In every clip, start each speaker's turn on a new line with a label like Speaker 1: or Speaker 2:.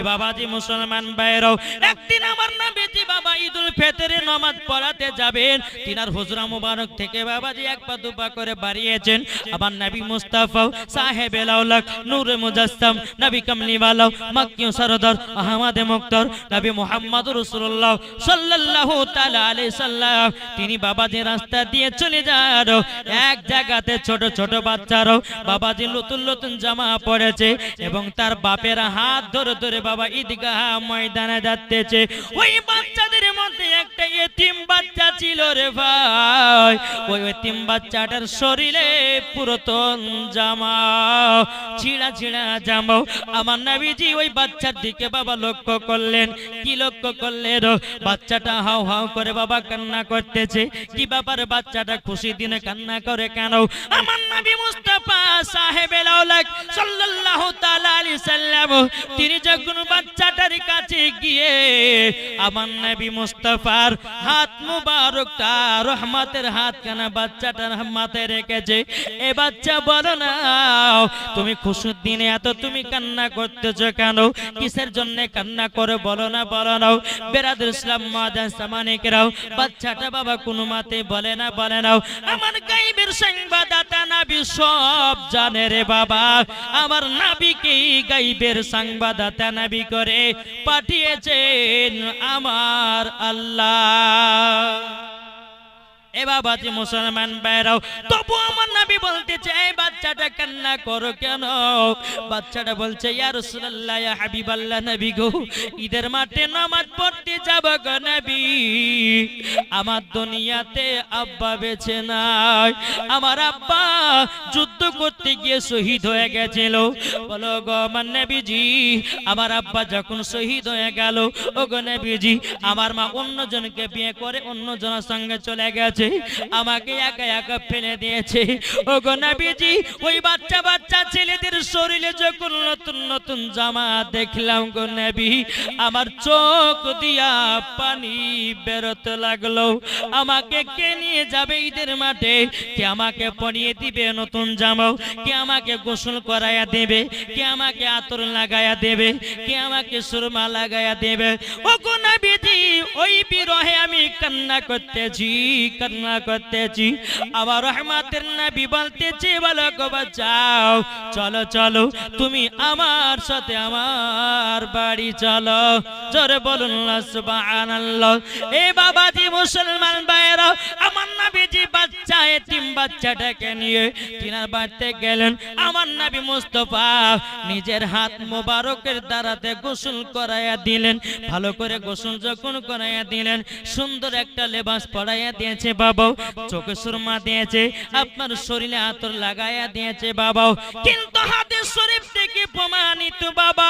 Speaker 1: এ বাবাজি মুসলমান ভাইরাও, একদিন আমার নবীজি বাবা ঈদুল ফিতরে নামাজ পড়াতে যাবেন, তিনার হুজরা মুবারক থেকে বাবাজি এক পা দুপা করে বাড়িয়েছেন। আমার নবী মুস্তাফা সাহেবে লাউলাক নূরে মুজাসসাম নবী কামলিওয়ালা মক্কি সরদার আহমদে মুক্তার নবী মুহাম্মদ রাসূলুল্লাহ সাল্লাল্লাহু তাআলা আলাইহি সাল্লাম তিনি বাবাজি রাস্তা দিয়ে চলে যান। এক জায়গাতে ছোট ছোট বাচ্চারাও বাবাজি নতুন নতুন জামা পরেছে এবং তার বাপের হাত ধরে ধরে বাবা ঈদগাহ ময়দানে যাচ্ছে। ওই বাচ্চাদের মধ্যে একটা ইতিম বাচ্চা ছিল রে ভাই। ওই ইতিম বাচ্চাটার শরীরে পুরাতন জামা, ছিঁড়া ছিঁড়া জামা। আমার নবীজি ওই বাচ্চার দিকে বাবা লক্ষ্য করলেন। কি লক্ষ্য করলেন? বাচ্চাটা হাউ হাউ করে বাবা কান্না করতেছে। কি ব্যাপার, বাচ্চাটা খুশি দিনে কান্না করে কেন? আমার নবী মুস্তাফা সাহেবে লাউলাক সাল্লাল্লাহু তাআলা আলাইহি সাল্লাম তিনি যখন বাচ্চাটার কাছে গিয়ে আমার নবী মুস্তাফার হাত মুবারকটা রহমতের হাতখানা বাচ্চাটার মাথায় রেখেছে। এ বাচ্চা বলো না, তুমি খুশির দিনে এত তুমি কান্না করতেছো কেন? কিসের জন্য কান্না করে বলো না, বলো না। বেরাদর ইসলাম মুআজ্জাজ সামানিকেরাও, বাচ্চাটা বাবা কোনো মাতে বলে না, বলে না। আমার গায়বের সংবাদদাতা নবী সব জানে রে বাবা। আমার নবীকে গায়বের সংবাদদাতা নবী করে পাঠিয়েছেন আমার আল্লাহ। এ বাবাজি মুসলমান ভাইরাও, তবু আমার নবী বলতেছে এই বাচ্চাটা কান্না করো কেন? বাচ্চাটা বলছে ইয়া রাসূলুল্লাহ, ইয়া হাবিবাল্লাহ, নবী গো ঈদের মাঠে নামাজ পড়তে যাব গো নবী। আমার দুনিয়াতে আব্বা বেঁচে নাই। আমার আব্বা যুদ্ধ করতে গিয়ে শহীদ হয়ে গেছিল। বলো গো আমার নবীজি, আমার আব্বা যখন শহীদ হয়ে গেল, ও গো নবীজি আমার মা অন্যজনকে বিয়ে করে অন্যজনের সঙ্গে চলে গেছে, আমাকে একা একা ফেলে দিয়েছে। ও গো নবীজি ওই বাচ্চা বাচ্চা ছেলেদের শরীরে যখন নতুন নতুন জামা দেখলাম গো নবী, আমার চোখ দিয়া পানি বেরোতে লাগলো। আমাকে কে নিয়ে যাবে ঈদের মাঠে? কে আমাকে পরিয়ে দিবে নতুন জামা? কে আমাকে গোসল করাইয়া দেবে? কে আমাকে আতর লাগাইয়া দেবে? কে আমাকে সুরমা লাগাইয়া দেবে? ও গো নবীজি ওই বিরহে আমি কান্না করতেছি, কান্না করতেছি। আমার রহমতের নবী বলতেছে বলো গো বাঁচাও, চলো চলো তুমি আমার সাথে আমার বাড়ি চলো। জোরে বলুন না সুবহানাল্লাহ। এ বাবাজি মুসলমান ভাইরা, আমার নবীজি বাচ্চা এতিম বাচ্চাটাকে নিয়ে তিনার বাড়িতে গেলেন। আমার নবী মুস্তাফা নিজের হাত মোবারকের দ্বারাতে গোসল করাইয়া দিলেন। ভালো করে গোসল যখন করাইয়া দিলেন, সুন্দর একটা লেবাস পরাইয়া দিয়েছে বাবা, চোখে সুরমা দিয়েছে, আপনার শরীরে আতর লাগাইয়া দিয়েছে বাবা। কিন্তু হাদিস শরীফ থেকে প্রমাণিত বাবা,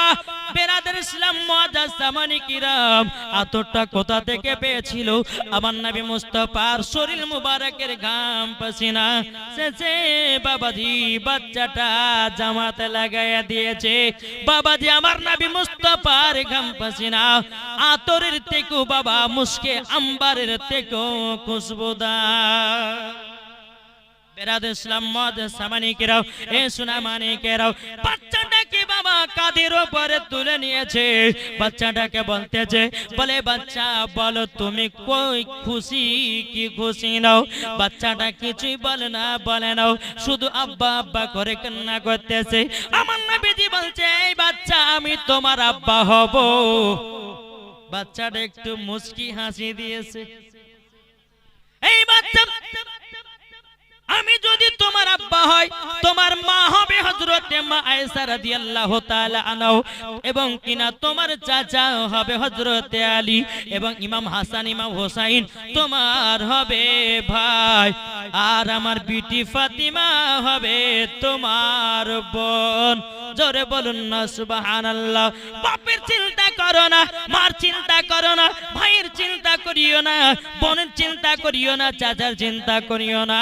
Speaker 1: বেরাদার ইসলাম মুআজ্জাজ সামানিকিরাম, আতরটা কোথা থেকে পেয়েছিল? আমার নবী মুস্তাফার শরীর মুবারকের ঘাম পাসিনা শেষে বাবাজি বাচ্চাটা জামাতে লাগাইয়া দিয়েছে। বাবাজি আমার নবী মুস্তাফার ঘাম পাসিনা আতরের থেকেও বাবা মুস্কে আম্বারের থেকেও খুশবুদার। বেরাদার ইসলাম মুআজ্জাজ সামানিকিরাম, এ সোনা মানিকেরাও, বাচ্চাটাকে বাবা কাঁধের উপরে তুলে নিয়েছে। বাচ্চাটাকে বলতেছে, বলে বাচ্চা বলো তুমি কই খুশি কি খুশি নাও? বাচ্চাটা কিছুই বলে না, বলে নাও, শুধু আব্বা আব্বা করে কান্না করতেছে। আমার নবীজি বলছে এই বাচ্চা আমি তোমার আব্বা হব। বাচ্চাটা একটু মুচকি হাসি দিয়েছে। এই বাচ্চা আমি যদি তোমার আব্বা হয়, তোমার মা হবে হযরতে মা আয়েশা রাদিয়াল্লাহু তাআলা আনহা, এবং কিনা তোমার চাচা হবে হযরতে আলী, এবং ইমাম হাসান ইমাম হোসাইন তোমার হবে ভাই, আর আমার বিটি ফাতিমা হবে তোমার বোন। জোরে বলুন না সুবহানাল্লাহ। বাপের চিন্তা করো না, মার চিন্তা করো না, ভাইয়ের চিন্তা করিও না, বোনের চিন্তা করিও না, চাচার চিন্তা করিও না,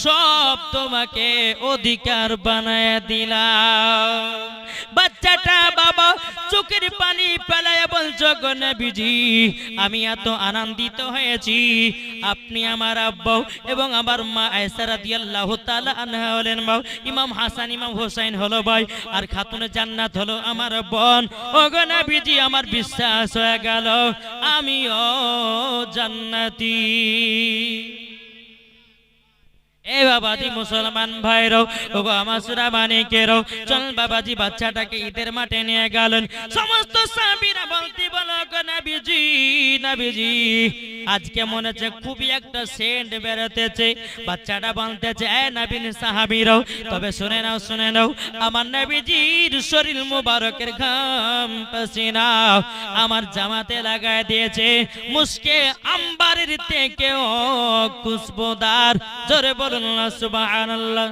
Speaker 1: সব তোমাকে অধিকার বানায় দিলাম। বাচ্চাটা বাবা চোখের পানি ফেলায় বলছো গো নবীজি আমি এত আনন্দিত হয়েছি আপনি আমার আব্বা এবং আমার মা আয়েশা রাদিয়াল্লাহু তাআলা আনহা হলেন মা ইমাম হাসান ইমাম হোসেন হলো ভাই আর খাতুনে জান্নাত হলো আমার বোন ও গো নবীজি আমার বিশ্বাস হয়ে গেল আমিও জান্নাতি এ বাবাজি মুসলমান ভাইরাও ওগো আমার সুরামানিকেরাও চল বাবাজি বাচ্চাটাকে ঈদের মাঠে নিয়ে গেলেন সমস্ত সাহাবীরা বলতে বলো গো নবীজি নবীজি আজকে মনে হচ্ছে খুবই একটা সেন্ট বেরোতেছে বাচ্চাটা বলতেছে এ নবীন সাহাবীরাও তবে শুনে নাও আমার নবীজির শরীর মুবারকের ঘাম পসিনা আমার জামাতে লাগায় দিয়েছে মুস্কে আম্বারের থেকেও খুশবুদার জোরে বল সুবহানাল্লাহ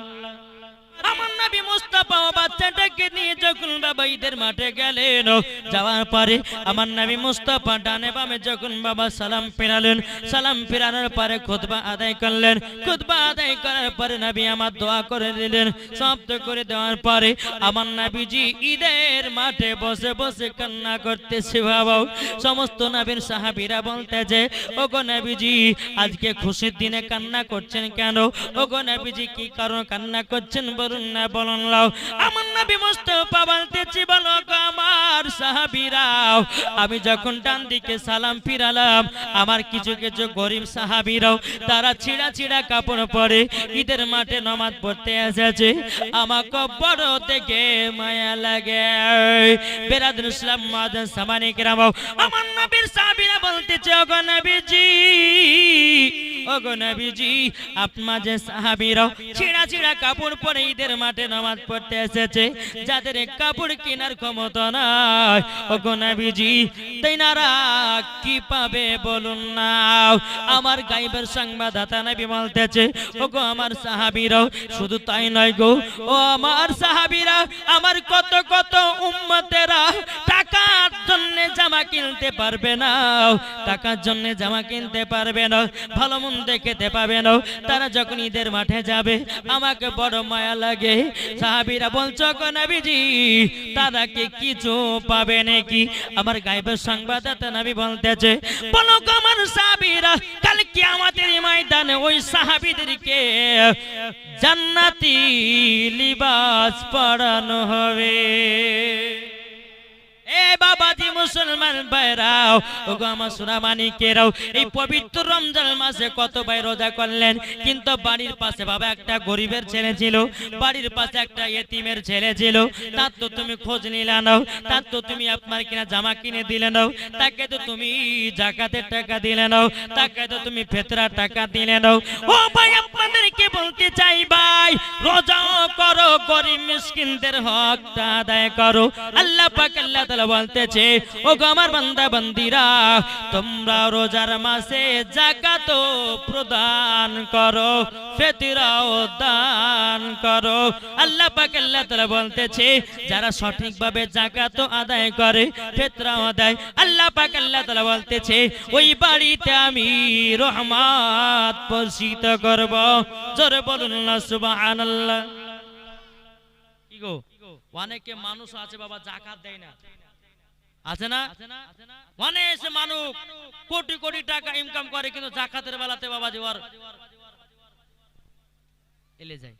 Speaker 1: আমার নবী মুস্তাফা বাচ্চাটাকে নিয়ে যখন বাবা ঈদের মাঠে গেলেন যাওয়ার পরে আমার নবী মুস্তাফা ডানে বামে যখন বাবা সালাম ফিরালেন সালাম ফিরানোর পরে খুতবা আদায় করলেন খুতবা আদায় করার পরে নবী আমার দোয়া করে দিলেন সমাপ্ত করে দেওয়ার পরে আমার নবীজি ঈদের মাঠে বসে বসে কান্না করতেছে বাবা সমস্ত নবীর সাহাবীরা বলতেছে ওগো নবীজি আজকে খুশির দিনে কান্না করছেন কেন ওগো নবীজি কি কারণ কান্না করছেন বলুন না বলুন লাও আমার নবী মুস্তাফা বলতেছি বলো আমার সাহাবীরা আমি যখন ডান দিকে সালাম ফিরালাম আমার কিছু কিছু গরীব সাহাবীরাও তারা ছিঁড়া ছিঁড়া কাপড় পরে ঈদের মাঠে নামাজ পড়তে এসেছে আমাকে বড় দেখে মায়া লাগে বেরাদুল ইসলাম মাদান সামানি কেরাম আমার নবীর সাহাবীরা বলতেছে ওগো নবীজি আপনার যে সাহাবীরাও ছিঁড়া ছিঁড়া কাপড় পরে ঈদের মাঠে নামাজ পড়তে এসেছে যাদের কাপড় কেনার ক্ষমতা নাই ওগো নবীজি তাইনারা কি পাবে বলুন না আমার গায়েবের সংবাদদাতা নবী বলতেছে ওগো আমার সাহাবীরাও শুধু তাই নয় গো ও আমার সাহাবীরা আমার কত কত উম্মতেরা টাকার জন্য জামা কিনতে পারবে না টাকার জন্য জামা কিনতে পারবে না ভালো মন্দ খেতে পাবে না তারা যখন ঈদের মাঠে যাবে আমাকে বড় মায়া লাগে সাহাবীরা বলছো গো নবীজি তারা কি কিছু পাবে নাকি আমার গায়েবের সংবাদদাতা নবী বলতেছে বলো গো আমার সাহাবীরা কাল কিয়ামতের ময়দানে ওই সাহাবীদেরকে জান্নাতি লিবাস পরানো হবে এ বাবাজি মুসলমান ভাইরাও ওগো আমার সোনামানিকেরাও এই পবিত্র রমজান মাসে কত ভাই রোজা করলেন কিন্তু বাড়ির পাশে বাবা একটা গরিবের ছেলে ছিল বাড়ির পাশে একটা ইতিমের ছেলে ছিল তার তো তুমি খোঁজ নিলে নাও তার তো তুমি আপনার কিনা জামা কিনে দিলে নাও তাকে তো তুমি যাকাতের টাকা দিলে নাও তাকে তো তুমি ফিতরার টাকা দিলে নাও ও ভাই আপনাদেরকে বলতে চাই ভাই রোজা করো গরিব মিসকিনদের হকটা আদায় করো আল্লাহ পাক আল্লাহ বলতেছে ও গো আমার বান্দা বান্দিরা তোমরা রোজার মাসে যাকাত প্রদান করো ফিতরাও দান করো আল্লাহ পাক আল্লাহ তাআলা বলতেছে যারা সঠিকভাবে যাকাত আদায় করে ফিতরাও আদায় আল্লাহ পাক আল্লাহ তাআলা বলতেছে ওই বাড়িতে আমি রহমত বর্ষিত করব জোরে বলুন না সুবহানাল্লাহ কি গো অনেকে মানুষ আছে বাবা যাকাত দেয় না আছে না অনেক মানুষ কোটি কোটি টাকা ইনকাম করে কিন্তু যাকাতের বেলাতে বাবা জোয়ার এলে যায়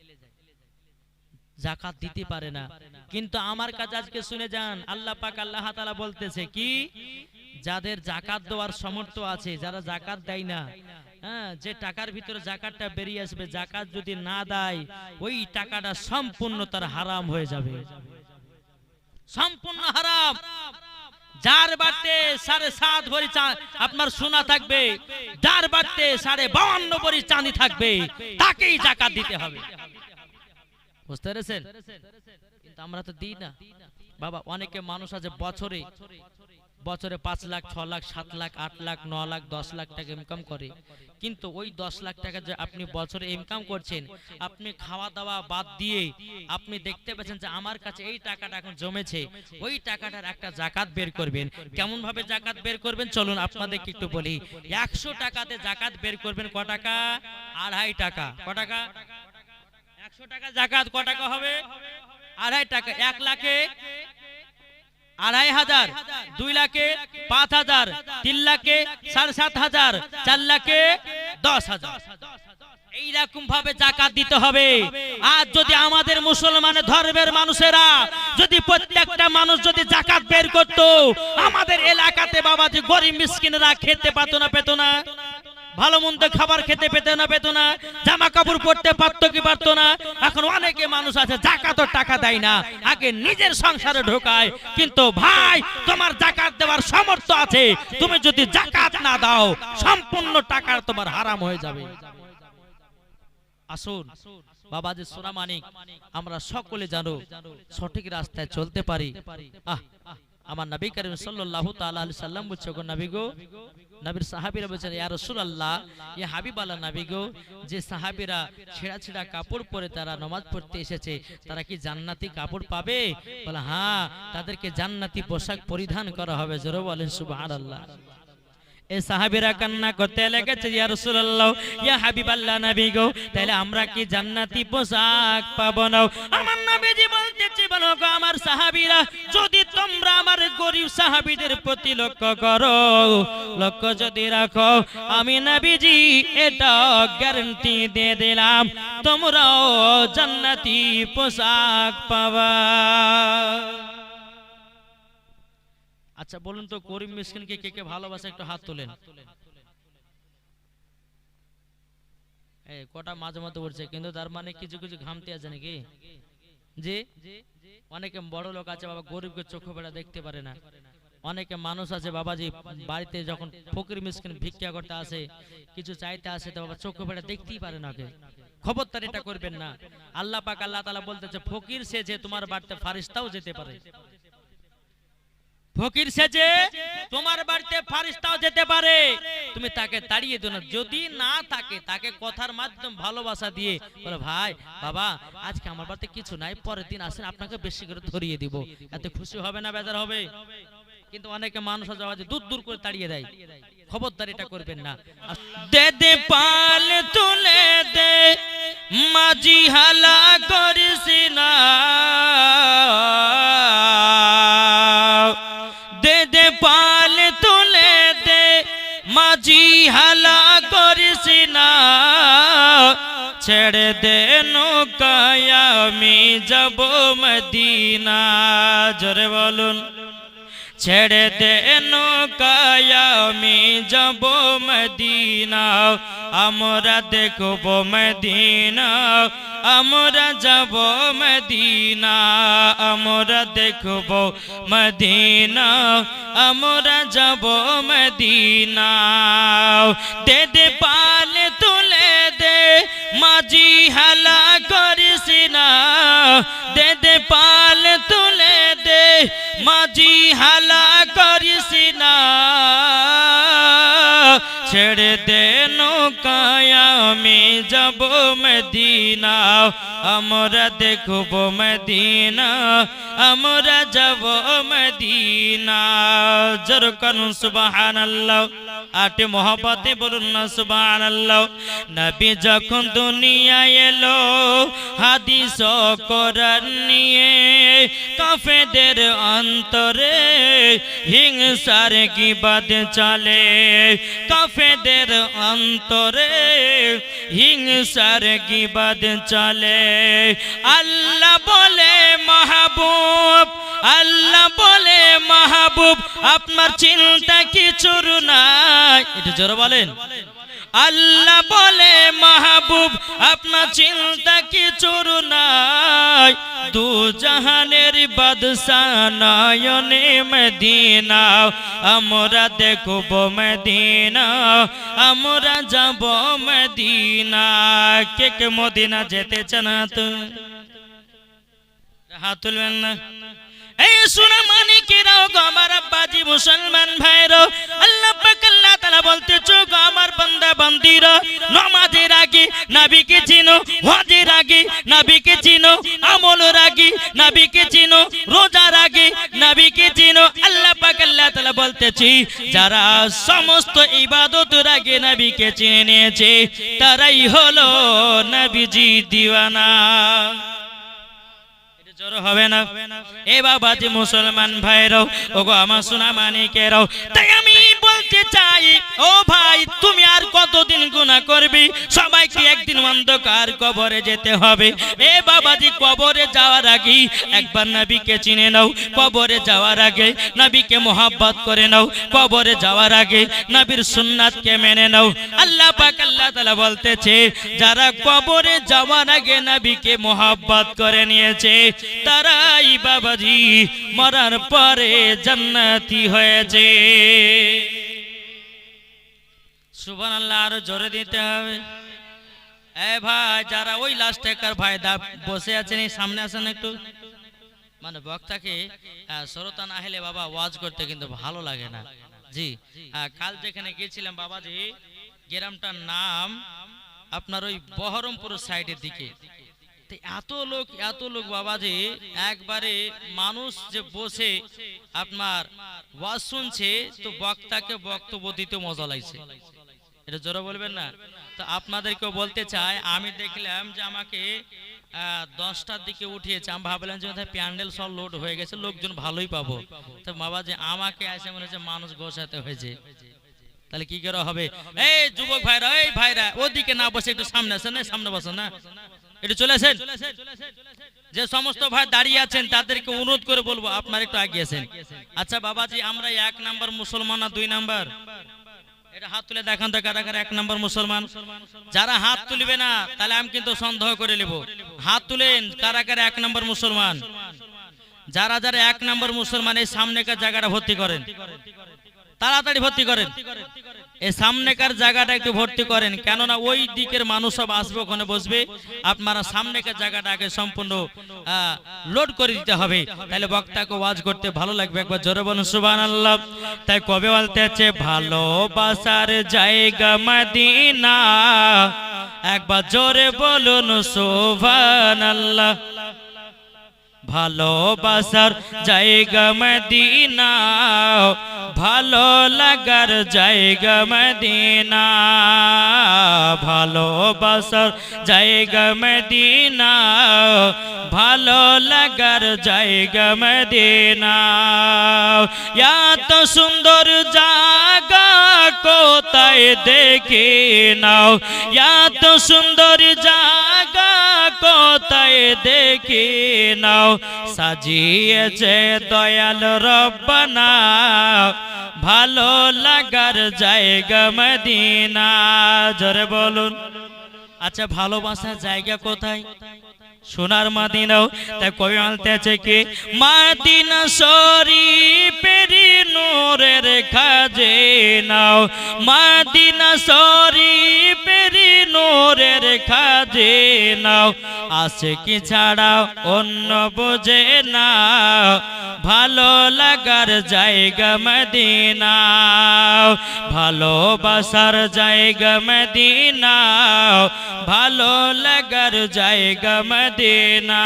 Speaker 1: যাকাত দিতে পারে না কিন্তু আমার কাছে আজকে শুনে যান আল্লাহ পাক আল্লাহ তাআলা বলতেছে কি যাদের যাকাত দেওয়ার সামর্থ্য আছে যারা যাকাত দেয় না হ্যাঁ যে টাকার ভিতরে যাকাতটা বেরিয়ে আসবে যাকাত যদি না দেয় ওই টাকাটা সম্পূর্ণ তার হারাম হয়ে যাবে সম্পূর্ণ হারাম যার বাড়তে 7.5 ভরি আপনার সোনা থাকবে যার বাড়তে 52 ভরি চাঁদি থাকবে তাকেই যাকাত দিতে হবে বুঝতে পেরেছেন কিন্তু আমরা তো দিই না বাবা অনেকে মানুষ আছে বছরে 5 লাখ 6 লাখ 7 লাখ 8 লাখ 9 লাখ 10 লাখ টাকা ইনকাম করে কিন্তু ওই 10 লাখ টাকা যে আপনি বছরে ইনকাম করছেন আপনি খাওয়া দাওয়া বাদ দিয়ে আপনি দেখতে পাচ্ছেন যে আমার কাছে এই টাকাটা এখন জমেছে ওই টাকাটার একটা যাকাত বের করবেন কেমন ভাবে যাকাত বের করবেন চলুন আপনাদেরকে একটু বলি 100 টাকাতে যাকাত বের করবেন ক টাকা 2.5 টাকা ক টাকা 100 টাকা যাকাত ক টাকা হবে 2.5 টাকা 1 লাখে 2,500, 2 লাখে 5,000, 3 লাখে 7,500, 4 লাখে 10,000। এইরকম ভাবে যাকাত দিতে হবে। আর যদি আমাদের মুসলমানের ধর্মের মানুষেরা যদি প্রত্যেকটা মানুষ যদি যাকাত বের করত, আমাদের এলাকাতে বাবাজি গরিব মিসকিনরা খেতে পেত না, ভালো মন্দ খাবার খেতে পেত না, জামা কাপড় পরতে পারতো কি পারতো না। এখন অনেকে মানুষ আছে যাকাতের টাকা দেয় না, আগে নিজের সংসারে ঢোকায়। কিন্তু ভাই, তোমার যাকাত দেওয়ার সামর্থ্য আছে, তুমি যদি যাকাত না দাও সম্পূর্ণ টাকা তোমার হারাম হয়ে যাবে। আসুন বাবাজি সোনা মানিক, আমরা সকলে জানো সঠিক রাস্তায় চলতে পারি। আমার নবী করিম সাল্লাল্লাহু তাআলা আলাইহি সাল্লাম বলছে, গো নবী গো, নবীর সাহাবীরা বলছেন, ইয়া রাসূলুল্লাহ, ইয়া হাবিবাল্লাহ নবী গো, যে সাহাবীরা ছেঁড়া ছেঁড়া কাপড় পরে তারা নামাজ পড়তে এসেছে, তারা কি জান্নাতি কাপড় পাবে? বলে হ্যাঁ, তাদেরকে জান্নাতি পোশাক পরিধান করা হবে। জোরে বলেন সুবহানাল্লাহ। এই সাহাবীরা কান্না করতে লেগেছে, ইয়া রাসূলুল্লাহ, ইয়া হাবিবাল্লাহ নবী গো, তাহলে আমরা কি জান্নাতি পোশাক পাবো না? আমার নবীজি বলতেছে, বলো গো আমার সাহাবীরা, যদি তোমরা আমার গরিব সাহাবীদের প্রতি লক্ষ্য করো, লক্ষ্য যদি রাখো, আমি নবীজি এটা গ্যারান্টি দিয়ে দিলাম, তোমরাও জান্নাতি পোশাক পাবা। আচ্ছা বলুন তো, গরিব মিসকিনকে কে কে ভালোবাসে? একটু হাত তোলেন। এই কটা মাঝে মধ্যে উঠছে, কিন্তু তার মানে কিছু কিছু ঘামতে আছে নাকি? যে অনেকে বড় লোক আছে বাবা, গরিবকে চোখে বেড়া দেখতে পারে না। অনেকে মানুষ আছে বাবাজি, বাড়িতে যখন ফকির মিসকিন ভিক্ষা করতে আসে, কিছু চাইতে আসে, তো বাবা চোখে বেড়া দেখতেই পারে না। খবরদার এটা করবেন না। আল্লাহ পাক আল্লাহ তাআলা বলতেছে, ফকির সেজে তোমার বাড়িতে ফারিস্তাও যেতে পারে। ফকির সেজে তোমার বাড়িতে ফারিস্তাও যেতে পারে, তুমি তাকে তাড়িয়ে দিও না। যদি না থাকে, তাকে কথার মাধ্যমে ভালোবাসা দিয়ে বলে, ভাই বাবা আজকে আমার বাড়িতে কিছু নাই, পরের দিন আসেন, আপনাকে বেশি করে ধরিয়ে দিব, এতে খুশি হবে না বেজার হবে? কিন্তু অনেকে মানুষ আছে দূর দূর করে তাড়িয়ে দেয়। খবরদার এটা করবেন না। দে দে পাল তুলে দে মাঝি হালা করিস না, দে দে পাল তুলে দে মাঝি হালা করিস না, ছেড়ে দে নৌকায় আমি যাব মদিনা। জোরে বলুন, ছেড়ে দে নৌকায় আমি যাব মদিনা, আমরা দেখব মদিনা, আমরা যাব মদিনা, আমরা দেখব মদিনা, আমরা যাব মদিনা। দে দে পাল তুলে দে মাঝি হালা করিস না, দে দে পাল তুলে দে মাঝি হালা করিস না, ছেড়ে দে নৌকায় আমি যাব মদিনা, আমরা দেখব মদিনা, আমরা যাব মদিনা। জোরে করুন সুবহানাল্লাহ। আটে মহব্বতে বলুন না সুবহানাল্লাহ। নবী যখন দুনিয়ায় এলো হাদিস ও কোরআন নিয়ে, কাফেরদের অন্তরে হিংসার গীবত চলে, কাফেরদের অন্তরে হিংসার গীবত চলে। আল্লাহ বলে মাহবুব, আল্লাহ বলে মাহবুব আপনার চিন্তা কিছুর নাই। একটু জোরে বলেন। আল্লাহ বলে মাহবুব আপনার চিন্তা কিছুর নাই, দু জাহানের বাদশাহ নয়নে মদিনা, আমরা দেখব মদিনা, আমরা যাব মদিনা। কে কে মদিনা যেতে চান? হাত তুলবেন না। এই সোনা মানিকেরাও গো আমার আব্বাজি মুসলমান ভাইরা, আল্লাহ পাক আল্লাহ তাআলা বলতেছে, গো আমার বান্দা বান্দীরা, নামাজের আগে নবীকে চিনো, হজের আগে নবীকে চিনো, আমলের আগে নবীকে চিনো, রোজার আগে নবীকে চিনো। আল্লাহ পাক আল্লাহ তাআলা বলতেছে, যারা সমস্ত ইবাদতের আগে নবীকে চিনে নিয়েছে তারাই হলো নবীজি দিওয়ানা। জোর হবে না এ বাবাজি মুসলমান ভাইরাও ওগো আমার সোনা মানিকেরাও তাই আমি বলতে চাই ও ভাই তুমি আর কতদিন গুনাহ করবে সবাইকে একদিন অন্ধকার কবরে যেতে হবে এ বাবাজি কবরে যাওয়ার আগে একবার নবীকে চিনে নাও কবরে যাওয়ার আগে নবীকে মোহাব্বত করে নাও কবরে যাওয়ার আগে নবীর সুন্নাতকে মেনে নাও আল্লাহ পাক আল্লাহ তাআলা বলতেছে যারা কবরে যাওয়ার আগে নবীকে মোহাব্বত করে নিয়েছে তারাই বাবাজি মরার পরে জান্নাতি হয়েছে সুবহানাল্লাহ আর জোরে দিতে হবে এ ভাই যারা ওই লাস্ট একার ভাই বসে আছেন এই সামনে আসেন একটু মানে বক্তাকে শ্রোতা না হলে বাবা ওয়াজ করতে কিন্তু ভালো লাগে না জি কাল যেখানে গিয়েছিলাম বাবাজি গ্রামটার নাম আপনার ওই বহরমপুর সাইডের দিকে এত লোক বাবাজি একবারে মানুষ যে বসে আপনার ওয়াজ শুনছে তো বক্তাকে বক্তব্য দিতে মজা লাগছে এটা জোরে বলবেন না তো আপনাদেরকেও বলতে চাই আমি দেখলাম যে আমাকে 10টার দিকে উঠিয়েছে আমি ভাবলাম যে প্যান্ডেল সব লোড হয়ে গেছে লোকজন ভালোই পাবো তো বাবাজি আমাকে আসে মনে হচ্ছে মানুষ গোছাতে হয়েছে তাহলে কি করে হবে এই যুবক ভাইরা ওদিকে না বসে একটু সামনে আসেন না সামনে বসেন না একটু চলে আসেন যে সমস্ত ভাই দাঁড়িয়ে আছেন তাদেরকে অনুরোধ করে বলবো আপনারা একটু এগিয়ে আসেন আচ্ছা বাবাজি আমরা 1 নাম্বার মুসলমান না 2 নাম্বার এটা হাত তুলে দেখান তো কারা কারা 1 নাম্বার মুসলমান যারা হাত তুলবে না তাহলে আমি কিন্তু সন্দেহ করে নেব হাত তুলেন কারা কারা 1 নাম্বার মুসলমান যারা 1 নাম্বার মুসলমান এই সামনেকার জায়গাটা ভর্তি করেন তাড়াতাড়ি ভর্তি করেন এই সামনেকার জায়গাটা একটু ভর্তি করেন কেননা ওই দিকের মানুষ সব আসবে ওখানে বসবে আপনারা সামনেকার জায়গাটাকে সম্পূর্ণ লোড করে দিতে হবে তাহলে বক্তাকে ওয়াজ করতে ভালো লাগবে একবার জোরে বলুন সুবহানাল্লাহ তাই কবে বলতে আছে ভালোবাসার জায়গা মদিনা একবার জোরে বলুন সুবহানাল্লাহ ভালোবাসার জায়গা মদিনা ভালো লাগার জায়গা মদিনা ভালোবাসার জায়গা মদিনা ভালো লাগার জায়গা মদিনা এত সুন্দর জায়গা কোথায় দেখে নাও এত সুন্দর জায়গা কোথায় দেখে নাও সাজিয়েছে দয়াল রব্বানা ভালো লাগার জায়গা মদিনা জোরে বলুন আচ্ছা ভালোবাসার জায়গা কোথায় সোনার মদিনাও তাই কবি বলতেছে কি মদিনা শরীফের নূরের খাজিনাও মদিনা শরীফের নূরের খাজিনাও আশিকি ছাড়া অন্য বোঝে না ভালো লাগার জায়গা মদিনা ভালোবাসার জায়গা মদিনা ভালো লাগার জায়গা মদিনা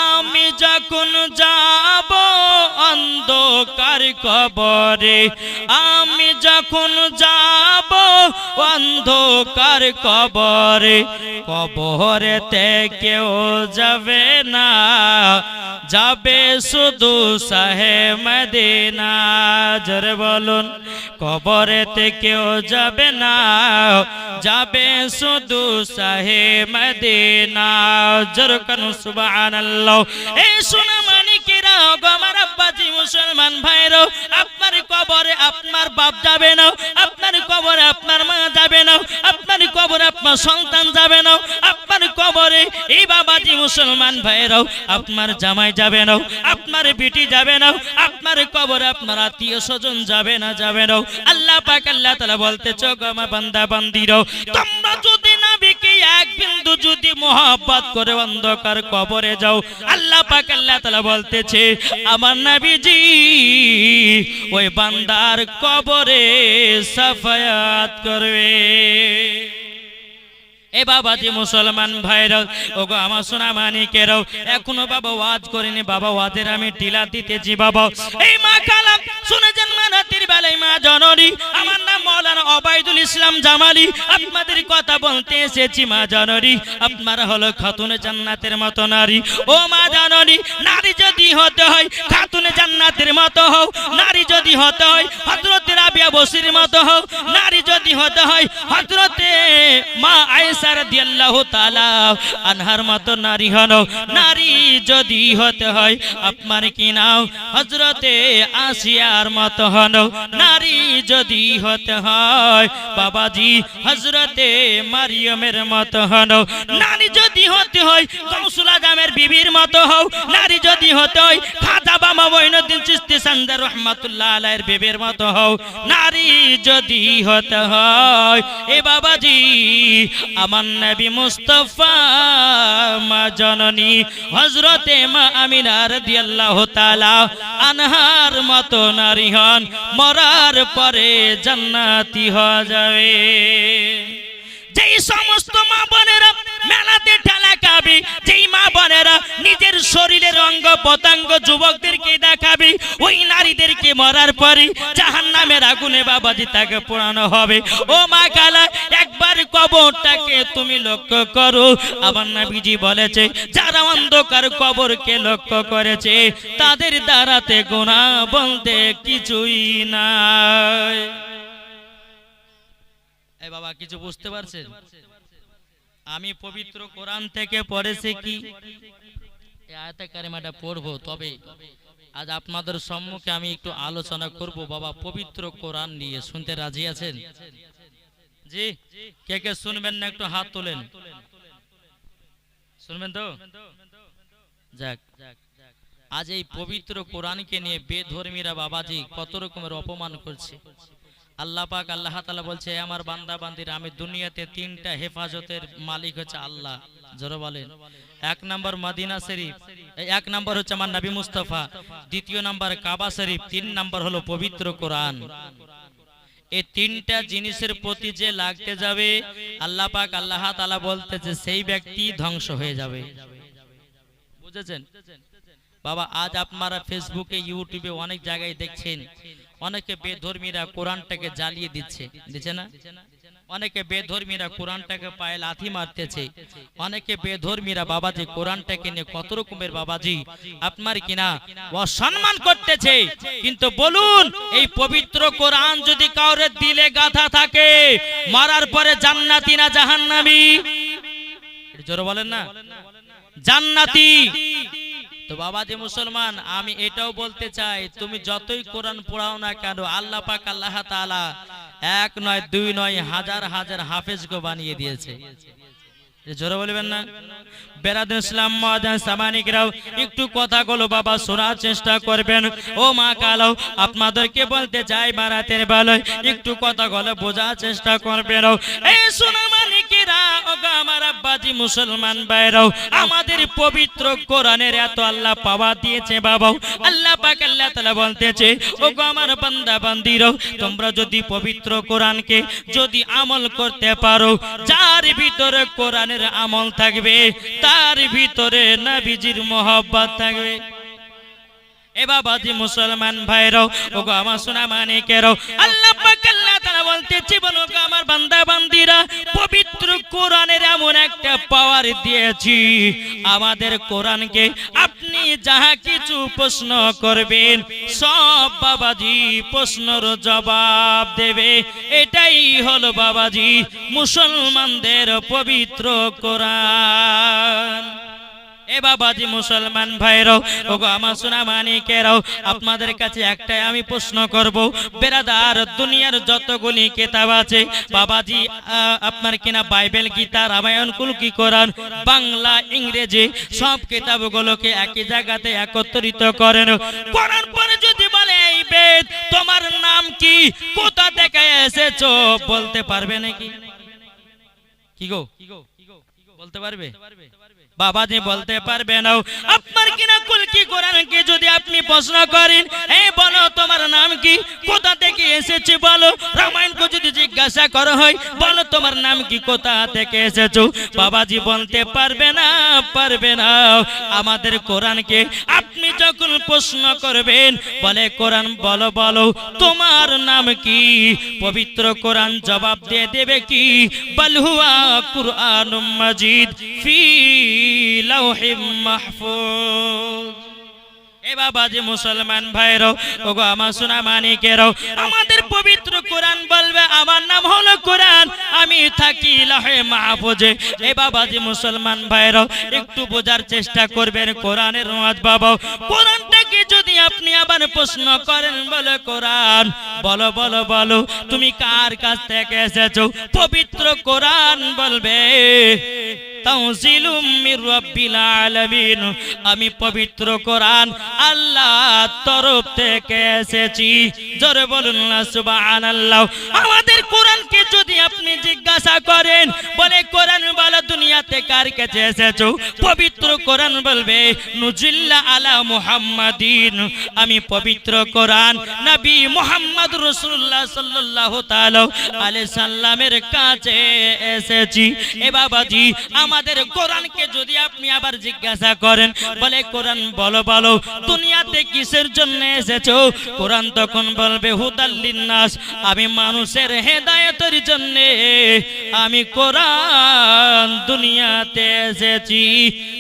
Speaker 1: আমি যখন যাব অন্ধকার কবরে আমি যখন যাব অন্ধকার কবরে কবরেতে কেউ যাবে না যাবে শুধু শাহে মদিনা জোরে বলুন কবরেতে কেউ যাবে না যাবে শুধু শাহে মদিনা জোরে কানু সুবহানাল্লাহ এই সোনা মানিকেরা গো আমার আব্বাজি মুসলমান ভাইরা আপনার কবরে আপনার বাপ যাবে না আপনার কবরে আপনার মা যাবে না আপনার কবরে আপনার সন্তান যাবে না আপনার কবরে এই বাবাজি মুসলমান ভাইরাও আপনার জামাই যাবে না আপনার বেটি যাবে না আপনার কবরে আপনার আত্মীয় স্বজন যাবে না আল্লাহ পাক আল্লাহ তাআলা বলতেছে গো আমার বান্দা বান্দীরা তোমরা যদি নবীকে এক বিন্দু যদি মোহাব্বত করে অন্ধকার কবরে যাও আল্লাহ পাক আল্লাহ তাআলা বলতেছে আমার নবীজি ওই বান্দার কবরে সাফায়াত করবে এ বাবাজি মুসলমান ভাইরা ওগো আমার সোনা মানিকেরাও এখনো বাবা ওয়াজ করেনি বাবা ওয়াজের আমি টিলা দিতেছি বাবা এই মা কালাম শুনে যান মা রাতের বেলায় মা জননী আমার নাম মাওলানা ওবাইদুল ইসলাম জামালি আপনাদের কথা বলতে এসেছি মা জননী আপনারা হলো খাতুনে জান্নাতের মতো নারী ও মা জননী নারী যদি হতে হয় খাতুনে জান্নাতের মতো হও নারী যদি হতে হয় হযরত রাবিয়া বসরির মতো হও নারী যদি হতে হয় হযরতে মা আয়েশা রাদিয়াল্লাহু তাআলা আনহার মতো নারী হও নারী যদি হতে হয় আপনার কি নাও হযরতে আসিয়ার মতো হও নারী যদি হতে হয় বাবাজি হযরতে মারিয়মের মতো হও নারী যদি হতে হয় গাউসুল আজমের বিবির মতো হও নারী যদি হতে হয় খাজা বাবা মঈনুদ্দিন চিশতি সান্দার রাহমাতুল্লাহ আলাইহির বিবির মতো হও নারী যদি হতে হয় এ বাবাজি আমার নবী মুস্তাফা মা জননী হযরতে মা আমিনা রাদিয়াল্লাহু তাআলা আনহার মতো নারী হন মরার পরে জান্নাতি হয়ে যাবে যেই সমস্ত মা বোনেরা মেলাতে ঠেলা খাবে যেই মা বোনেরা নিজের শরীরের অঙ্গ প্রত্যঙ্গ যুবকদেরকে দেখাবে ওই নারীদেরকে মরার পরে জাহান্নামের আগুনে বাবাজি তাকে পোড়ানো হবে ও মা কালা একবার কবরটাকে তুমি লক্ষ্য করো আমার নবীজি বলেছে যারা অন্ধকার কবরকে লক্ষ্য করেছে তাদের দ্বারাতে গুনাহ বলতে কিছুই নাই এই বাবা কিছু বুঝতে পারছেন আমি পবিত্র কোরআন থেকে পড়েছি কি এই আয়াতে কারিমাটা পড়বো তবে আজ আপনাদের সম্মুখে আমি একটু আলোচনা করব বাবা পবিত্র কোরআন নিয়ে শুনতে রাজি আছেন জি কে কে শুনবেন না একটু হাত তোলেন শুনবেন তো যাক আজ এই পবিত্র কোরআনকে নিয়ে বেধর্মীরা বাবাজি কত রকমের অপমান করছে আল্লাহ পাক আল্লাহ তাআলা বলছে আমার বান্দা বান্দিরা আমি দুনিয়াতে তিনটা হেফাজতের মালিক হচ্ছে আল্লাহ জোরে বলেন এক নাম্বার মদিনা শরীফ এক নাম্বার হচ্ছে আমার নবী মুস্তাফা দ্বিতীয় নাম্বার কাবা শরীফ তিন নাম্বার হলো পবিত্র কোরআন এই তিনটা জিনিসের প্রতি যে লাগতে যাবে আল্লাহ পাক আল্লাহ তাআলা বলতেছে সেই ব্যক্তি ধ্বংস হয়ে যাবে বুঝেছেন বাবা আজ আপনারা ফেসবুকে ইউটিউবে অনেক জায়গায় দেখছেন অনেকে বেধর্মীরা কোরআনটাকে জ্বালিয়ে দিচ্ছে না অনেকে বেধর্মীরা কোরআনটাকে পায়ে লাথি মারতেছে অনেকে বেধর্মীরা বাবাজি কোরআনটাকে নিয়ে কত রকমের বাবাজি আপনার কিনা অসম্মান করতেছে কিন্তু বলুন এই পবিত্র কোরআন যদি কাউরে দিলে গাথা থাকে মারার পরে জান্নাতি না জাহান্নামী জোরে বলেন না জান্নাতি তো বাবাজি মুসলমান আমি এটাও বলতে চাই তুমি যতই কোরআন পড়াও না কেন আল্লাহ পাক আল্লাহ তাআলা এক নয় দুই নয় হাজার হাজার হাফেজকে বানিয়ে দিয়েছে জোরে বলবেন না বেরাদুল ইসলাম মুআজ্জাজ সামানিকরাও একটু কথাগুলো বাবা শোনার চেষ্টা করবেন ও মা কালো আপনাদেরকে বলতে চাই বারাতের বেলায় একটু কথাগুলো বোঝার চেষ্টা করবেন এই শোনা মানিকেরা ওগো আমার আব্বাজি মুসলমান ভাইরাও আমাদের পবিত্র কোরআনের এত আল্লাহ পাওয়া দিয়েছে বাবা আল্লাহ পাক আল্লাহ তাআলা বলতেছে ওগো আমার বান্দা বান্দিরাও তোমরা যদি পবিত্র কোরআনকে যদি আমল করতে পারো যার ভিতরে কোরআনের আমল থাকবে তার ভিতরে নবীজির মোহব্বত থাকবে এ বাবাজি মুসলমান ভাইরাও ওগো আমার সোনা মানিকেরাও আল্লাহ পাক আল্লাহ তাআলা বলতেছে বলো আমার বান্দা বান্দিরা পবিত্র কোরআনের এমন একটা পাওয়ার দিয়েছি আমাদের কোরআনকে আপনি যাহা কিছু প্রশ্ন করবেন সব বাবাজি প্রশ্নের জবাব দেবে এটাই হলো বাবাজি মুসলমানদের পবিত্র কোরআন এ বাবাজি মুসলমান ভাইরাও ওগো আমার সোনা মানিকেরাও আপনাদের কাছে একটাই আমি প্রশ্ন করব বেরাদার দুনিয়ার যতগুলি কিতাব আছে বাবাজি আপনার কিনা বাইবেল গীতা রামায়ণ কুলকি কোরআন বাংলা ইংরেজি সব কিতাবগুলোকে একই জায়গাতে একত্রিত করেন কোরআন পরে যদি বলে এই বেদ তোমার নাম কি কোথা থেকে এসেছো বলতে পারবে নাকি কি গো বলতে পারবে বাবাজি বলতে পারবে না আপনার কিনা কুলকি কোরআনকে যদি আপনি প্রশ্ন করেন এই বলো তোমার নাম কি কোথা থেকে এসেছে বলো রামায়ণকে যদি জিজ্ঞাসা করা হয় বলো তোমার নাম কি, কোথা থেকে এসেছো, বাবাজি বলতে পারবে না, পারবে না। আমাদের কোরআনকে আপনি যখন প্রশ্ন করবেন বলে কোরআন বলো বলো তোমার নাম কি, পবিত্র কোরআন জবাব দিয়ে দেবে কি বল হুয়া কুরআনুম মাজিদ ফি লাউহিম মাহফুজ। এ বাবাজি মুসলমান ভাইরাও, ওগো আমার সোনা মানিকেরাও, আমাদের পবিত্র কোরআন বলবে আমার নাম হলো কোরআন, আমি থাকি লাহে মাহফুজে। এ বাবাজি মুসলমান ভাইরাও, একটু বোঝার চেষ্টা করবেন কোরআনের ওয়াজ বাবা। কোরআনটাকে যদি আপনি আবার প্রশ্ন করেন বলে কোরআন বলো বলো বলো তুমি কার কাছ থেকে এসেছো, পবিত্র কোরআন বলবে তানজিলুম মির রাব্বিল আলামিন, আমি পবিত্র কোরআন আল্লাহর তরফ থেকে এসেছি। জোরে বলুন না সুবহানাল্লাহ। আমাদের কোরআনকে যদি আপনি জিজ্ঞাসা করেন বলে কোরআন বলো দুনিয়াতে কার কাছে এসেছো, পবিত্র কোরআন বলবে নুজিল্লা আলা মুহাম্মাদিন, আমি পবিত্র কোরআন নবী মুহাম্মদ রাসূলুল্লাহ সাল্লাল্লাহু তাআলা আলাইহি সাল্লামের কাছে এসেছি। এ বাবাজি আমাদের কোরআনকে যদি আপনি আবার জিজ্ঞাসা করেন বলে কোরআন বলো বলো দুনিয়াতে কিসের জন্য এসেছো, কোরআন তখন বলবে হুদাল লিন্নাস, আমি মানুষের হেদায়েতের জন্য আমি কোরআন দুনিয়াতে এসেছি।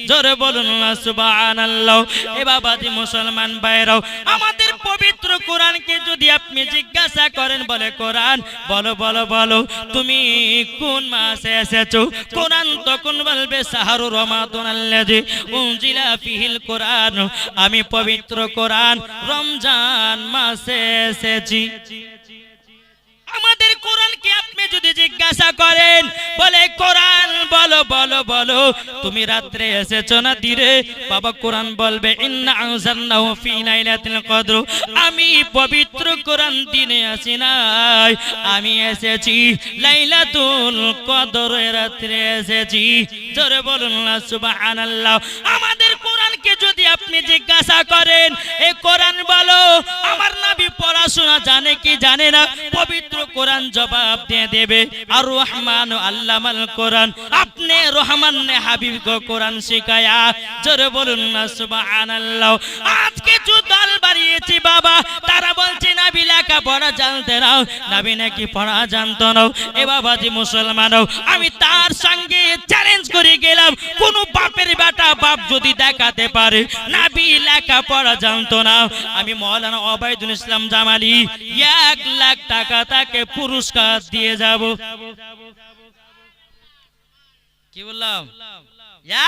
Speaker 1: জোরে বলুন না সুবহানাল্লাহ। এ বাবাজি মুসলমান ভাইরাও, আমাদের পবিত্র কোরআনকে যদি আপনি জিজ্ঞাসা করেন বলে কোরআন বলো বলো বলো তুমি কোন মাসে এসেছো, কোরআন তখন বলবে শাহরু রমাদান আল্লাযী উনজিলা ফিহিল কোরআন, আমি পবিত্র কোরআন রমজান মাসে এসেছি। আমাদের কোরআনকে আপনি যদি জিজ্ঞাসা করেন বলে কোরআন বলো বলো বলো তুমি রাত্রে এসেছো না দিনে, বাবা কোরআন বলবে ইন্না আনজালনাহু ফি লাইলাতিল কদর, আমি পবিত্র কোরআন দিনে আসি নাই, আমি এসেছি লাইলাতুল কদরের রাত্রে এসেছি। জোরে বলুন না সুবহানাল্লাহ। আমাদের কোরআনকে যদি আপনি জিজ্ঞাসা করেন এই কোরআন বলো আমার নবী পড়াশোনা জানে কি জানে না, পবিত্র কোরআন জবাব দিয়ে দেবে আর রহমান আল্লামাল কোরআন, আপনি রহমান ने হাবিব को কোরআন শিখায়া। জোরে বলুন না সুবহানাল্লাহ। আজকে যে দল বাড়িয়েছি বাবা তারা বলছে নবী লেখা পড়া জানতে না, নবী নাকি পড়া জানতো না। এ বাবাজি মুসলমানও, আমি তার সঙ্গে চ্যালেঞ্জ করে গেলাম কোন বাপের বেটা বাপ যদি দেখাতে পারে নবী লেখা পড়া জানতো না, আমি মাওলানা ওবায়দুল ইসলাম জামালি 1 লাখ টাকা তাকে পুরস্কার দিয়ে যাব। কি বললাম?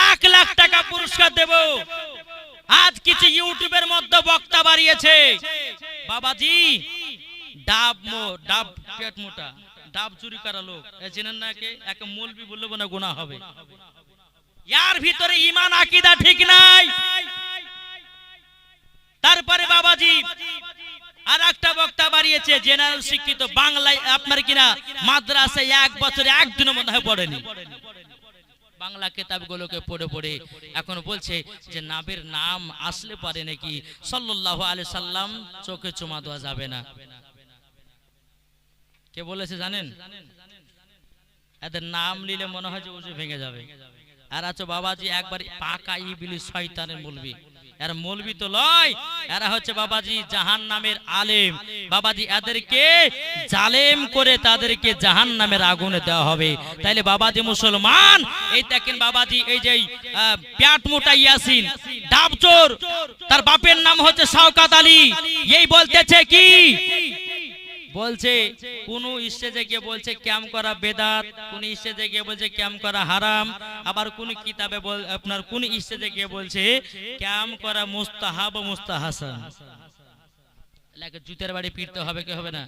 Speaker 1: 1 লাখ টাকা পুরস্কার দেব। আজ কিছু ইউটিউবের মধ্যে বক্তা বাড়িয়েছে বাবাজি ডাব পেট মোটা, ডাব চুরি করা লোক চেনেন না, কে এক মৌলবি বলবো না গুনাহ হবে। ইয়ার ভিতরে ঈমান আকীদা ঠিক নাই। তারপরে বাবাজি আর একটা বক্তা বাড়িয়েছে জেনারেল শিক্ষিত, বাংলায় আপনার কিনা মাদ্রাসায় 1 বছরে 1 দিনও মনে হয় পড়েনি, বাংলা কিতাবগুলোকে পড়ে পড়ে এখন বলছে যে নবীর নাম আসলে পারে নাকি সাল্লাল্লাহু আলাইহি সাল্লাম চোখে চুমা দেওয়া যাবে না। কে বলেছে জানেন? এদের নাম নিলে মনে হয় যে ওযু ভেঙে যাবে। আর আছো বাবাজি একবার পাকা ইবলিস শয়তানের মৌলবি, এরা মৌলবি তো লয়, এরা হচ্ছে বাবাজি জাহান্নামের আলেম। বাবাজি এদেরকে জালেম করে তাদেরকে জাহান্নামের আগুনে দেওয়া হবে। তাইলে বাবাজি মুসলমান এই দেখেন বাবাজি এই যে পেট মোটা ইয়াসিন ডাবচোর, তার বাপের নাম হচ্ছে শওকত আলী, এই বলতেছে কি বলছে কোন স্টেজে গিয়ে বলছে ক্যাম করা বেদাত, কোন স্টেজে গিয়ে বলছে ক্যাম করা হারাম, আবার কোন কিতাবে আপনার কোন স্টেজে গিয়ে বলছে ক্যাম করা মুস্তাহাব ও মুস্তাহাসান। লাগে জুতের বাড়ি পিটতে হবে কি হবে না?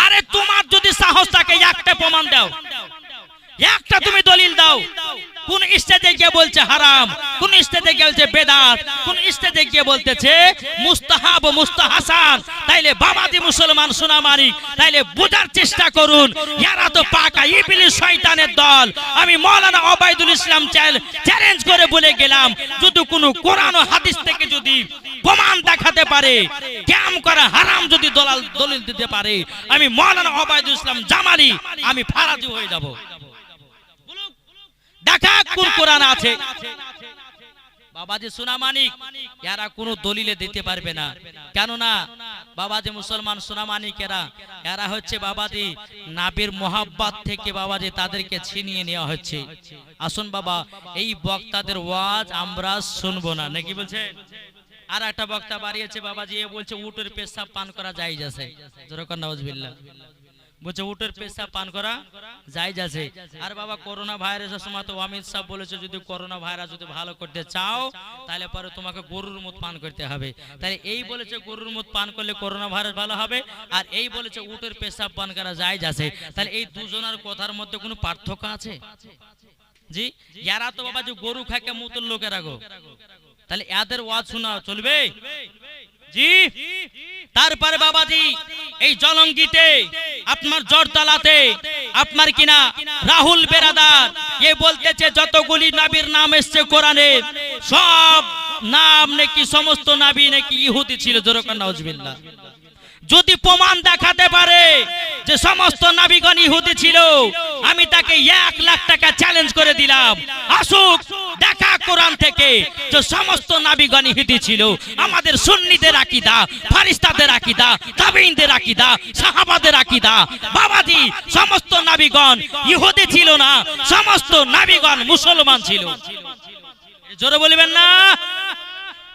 Speaker 1: আরে তোমার যদি সাহস থাকে একটা প্রমাণ দাও, একটা তুমি দলিল দাও। কোন স্টেজে গিয়ে বলছে হারাম, কোন স্টেজে গিয়ে বলছে বেদাত, কোন স্টেজে গিয়ে বলতেছে মুস্তাহাব ও মুস্তাহাসান। তাইলে বাবাজি মুসলমান সোনা মানিক, তাইলে বোঝার চেষ্টা করুন, এরা তো পাকা ইবলিস শয়তানের দল। আমি মাওলানা ওবায়দুল ইসলাম চ্যালেঞ্জ করে বলে গেলাম, যদি কোনো কোরআন ও হাদিস থেকে যদি প্রমাণ দেখাতে পারে, ক্যাম করা হারাম যদি দলিল দিতে পারে, আমি মাওলানা ওবায়দুল ইসলাম জামালি আমি ফারাজি হয়ে যাব। দেখা কোন কোরআন আছে। বাবাজি সোনা মানিক এরা কোনো দলিলে দিতে পারবে না, কেননা বাবাজি মুসলমান সোনা মানিকেরা এরা হচ্ছে বাবাজি নাবির মোহাব্বত থেকে বাবাজি তাদেরকে ছিনিয়ে নেওয়া হচ্ছে। আসুন বাবা, এই বক্তাদের ওয়াজ আমরা শুনবো না, নাকি বলছে? আর একটা বক্তা বাড়িয়েছে বাবাজি, এ বলছে উটের পেশাব পান করা জায়েজ আছে। যেরকম নাউজুবিল্লাহ বলছে উটের পেশাব পান করা জায়েজ আছে। আর বাবা করোনা ভাইরাসের সময় তো অমিত শাহ বলেছে, যদি করোনা ভাইরাস যদি ভালো করতে চাও তাহলে পরে তোমাকে গরুর মুত পান করতে হবে। তাহলে এই বলেছে গরুর মুত পান করলে করোনা ভাইরাস ভালো হবে, আর এই বলেছে উটের পেশাব পান করা জায়েজ আছে। তাহলে এই দুজনের কথার মধ্যে কোনো পার্থক্য আছে? জি, এরা তো বাবা যে গরু খাকে মুতুর লোকেরা গো, তাহলে এদের ওয়াজ শোনা চলবে? জি। তারপরে বাবাজি এই জলঙ্গিতে আপনার জোরতলাতে আপনার কিনা রাহুল বেরাদার এ বলতেছে যতগুলি নবীর নাম এসেছে কোরআনে সব নাম নাকি সমস্ত নবী নাকি ইহুদি ছিল। যেরকম নাউজুবিল্লাহ, যদি প্রমাণ দেখাতে পারে যে সমস্ত নবীগণ ইহুদি ছিল, আমি তাকে 1 লাখ টাকা চ্যালেঞ্জ করে দিলাম, আসুক দেখা কোরআন থেকে যে সমস্ত নবীগণ ইহুদি ছিল। আমাদের সুন্নিদের আকীদা, ফেরেশতাদের আকীদা, তাবেঈনদের আকীদা, সাহাবাদের আকীদা, বাবাজি সমস্ত নবীগণ ইহুদি ছিল না, সমস্ত নবীগণ মুসলমান ছিল। জোরে বলবেন না?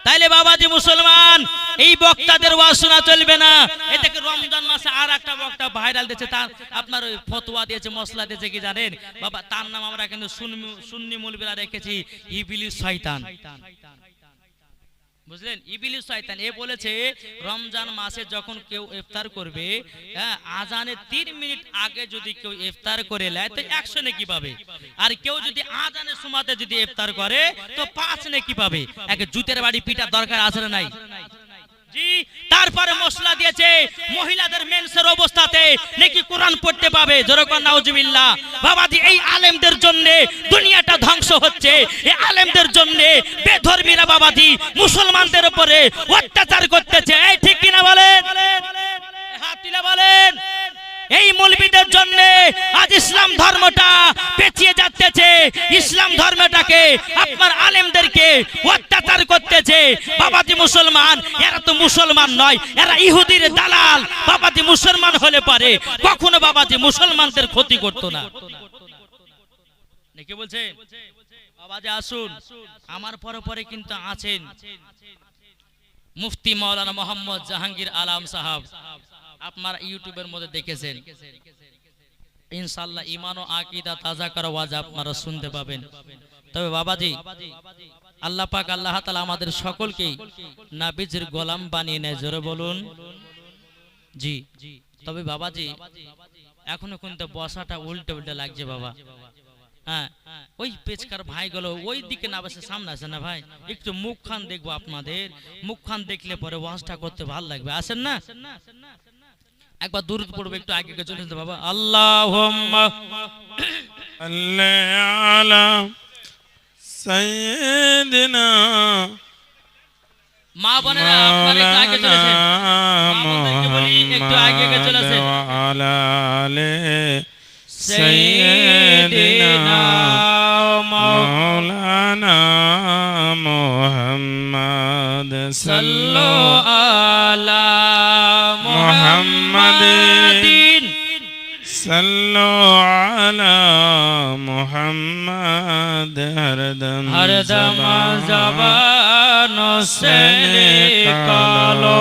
Speaker 1: তাইলে বাবাজি মুসলমান এই বক্তাদের ওয়াজ শোনা চলবে না। এটাকে রমজান মাসে আর একটা বক্তা ভাইরাল দিয়েছে, তার আপনার ওই ফতোয়া দিয়েছে, মশলা দিয়েছে কি জানেন বাবা? তার নাম আমরা কিন্তু সুন্নি মুলবিরা রেখেছি ইবলিস শয়তান। বুঝলেন? ইবলিস শয়তান। এ বলেছে রমজান মাসে যখন কেউ ইফতার করবে, হ্যাঁ, আজানের 3 মিনিট আগে যদি কেউ ইফতার করে নেয় তো 100 নেকি পাবে, আর কেউ যদি আজানের সময়তে যদি ইফতার করে তো 5 নেকি পাবে। একে জুতের বাড়ি পিটার দরকার আছে না নাই? জি। তারপরে মশলা দিয়েছে মহিলাদের মেন্সের অবস্থাতে নাকি কোরআন পড়তে পাবে। যেরকম নাউজুবিল্লাহ। বাবাজি এই আলেমদের জন্য দুনিয়াটা ধ্বংস হচ্ছে, এই আলেমদের জন্য বেধর্মীরা বাবাজি মুসলমানদের উপরে অত্যাচার করতেছে। এই ঠিক কিনা বলেন? হাত তুলে বলেন। এই মৌলবীদের জন্য আজ ইসলাম ধর্মটা পেছিয়ে যাচ্ছে, ইসলাম ধর্মটাকে আপনার আলেমদেরকে অত্যাচার করতেছে। বাবাজি মুসলমান এরা তো মুসলমান নয়, এরা ইহুদির দালাল। বাবাজি মুসলমান হলে পারে কখনো বাবাজি মুসলমানদের ক্ষতি করতো না, নাকি বলছে? বাবাজি আসুন, আমার পরে পরে কিন্তু আছেন মুফতি মাওলানা মোহাম্মদ জাহাঙ্গীর আলম সাহাব, আপনারা ইউটিউবের মধ্যে দেখেছেন। ইনশাআল্লাহ ঈমান ও আকীদা তাজা করা ওয়াজ আপনারা শুনতে পাবেন। তবে বাবাজি আল্লাহ পাক আল্লাহ তাআলা আমাদের সকলকেই নবীজির গোলাম বানিয়ে নেয়। জোরে বলুন জি। তবে বাবাজি এখনো কিন্তু বসাটা উল্টে উল্টে লাগছে বাবা। হ্যাঁ, ওই পেচকার ভাইগুলো ওই দিকে না বসে সামনে আসে না ভাই, একটু মুখখান দেখবো আপনাদের। মুখখান দেখলে পরে ওয়াজটা করতে ভালো লাগবে। আসেন না? একবার দূরত পড়বে, একটু আগে চলে যেতে বাবা। আল্লাহুম্মা সাল্লি আলা সাইয়্যিদিনা। মা বোনেরা আপনারা একটু আগে চলেছেন, আমাদেরকে বলি একটু আগে চলেছেন। আলা আলে সাইয়্যিদিনা মাওলানা মুহাম্মদ সাল্লাল্লাহু আলা মুহাম্মাদিন সাল্লু আলা মুহাম্মদ। হরদম জবান সে নিকালো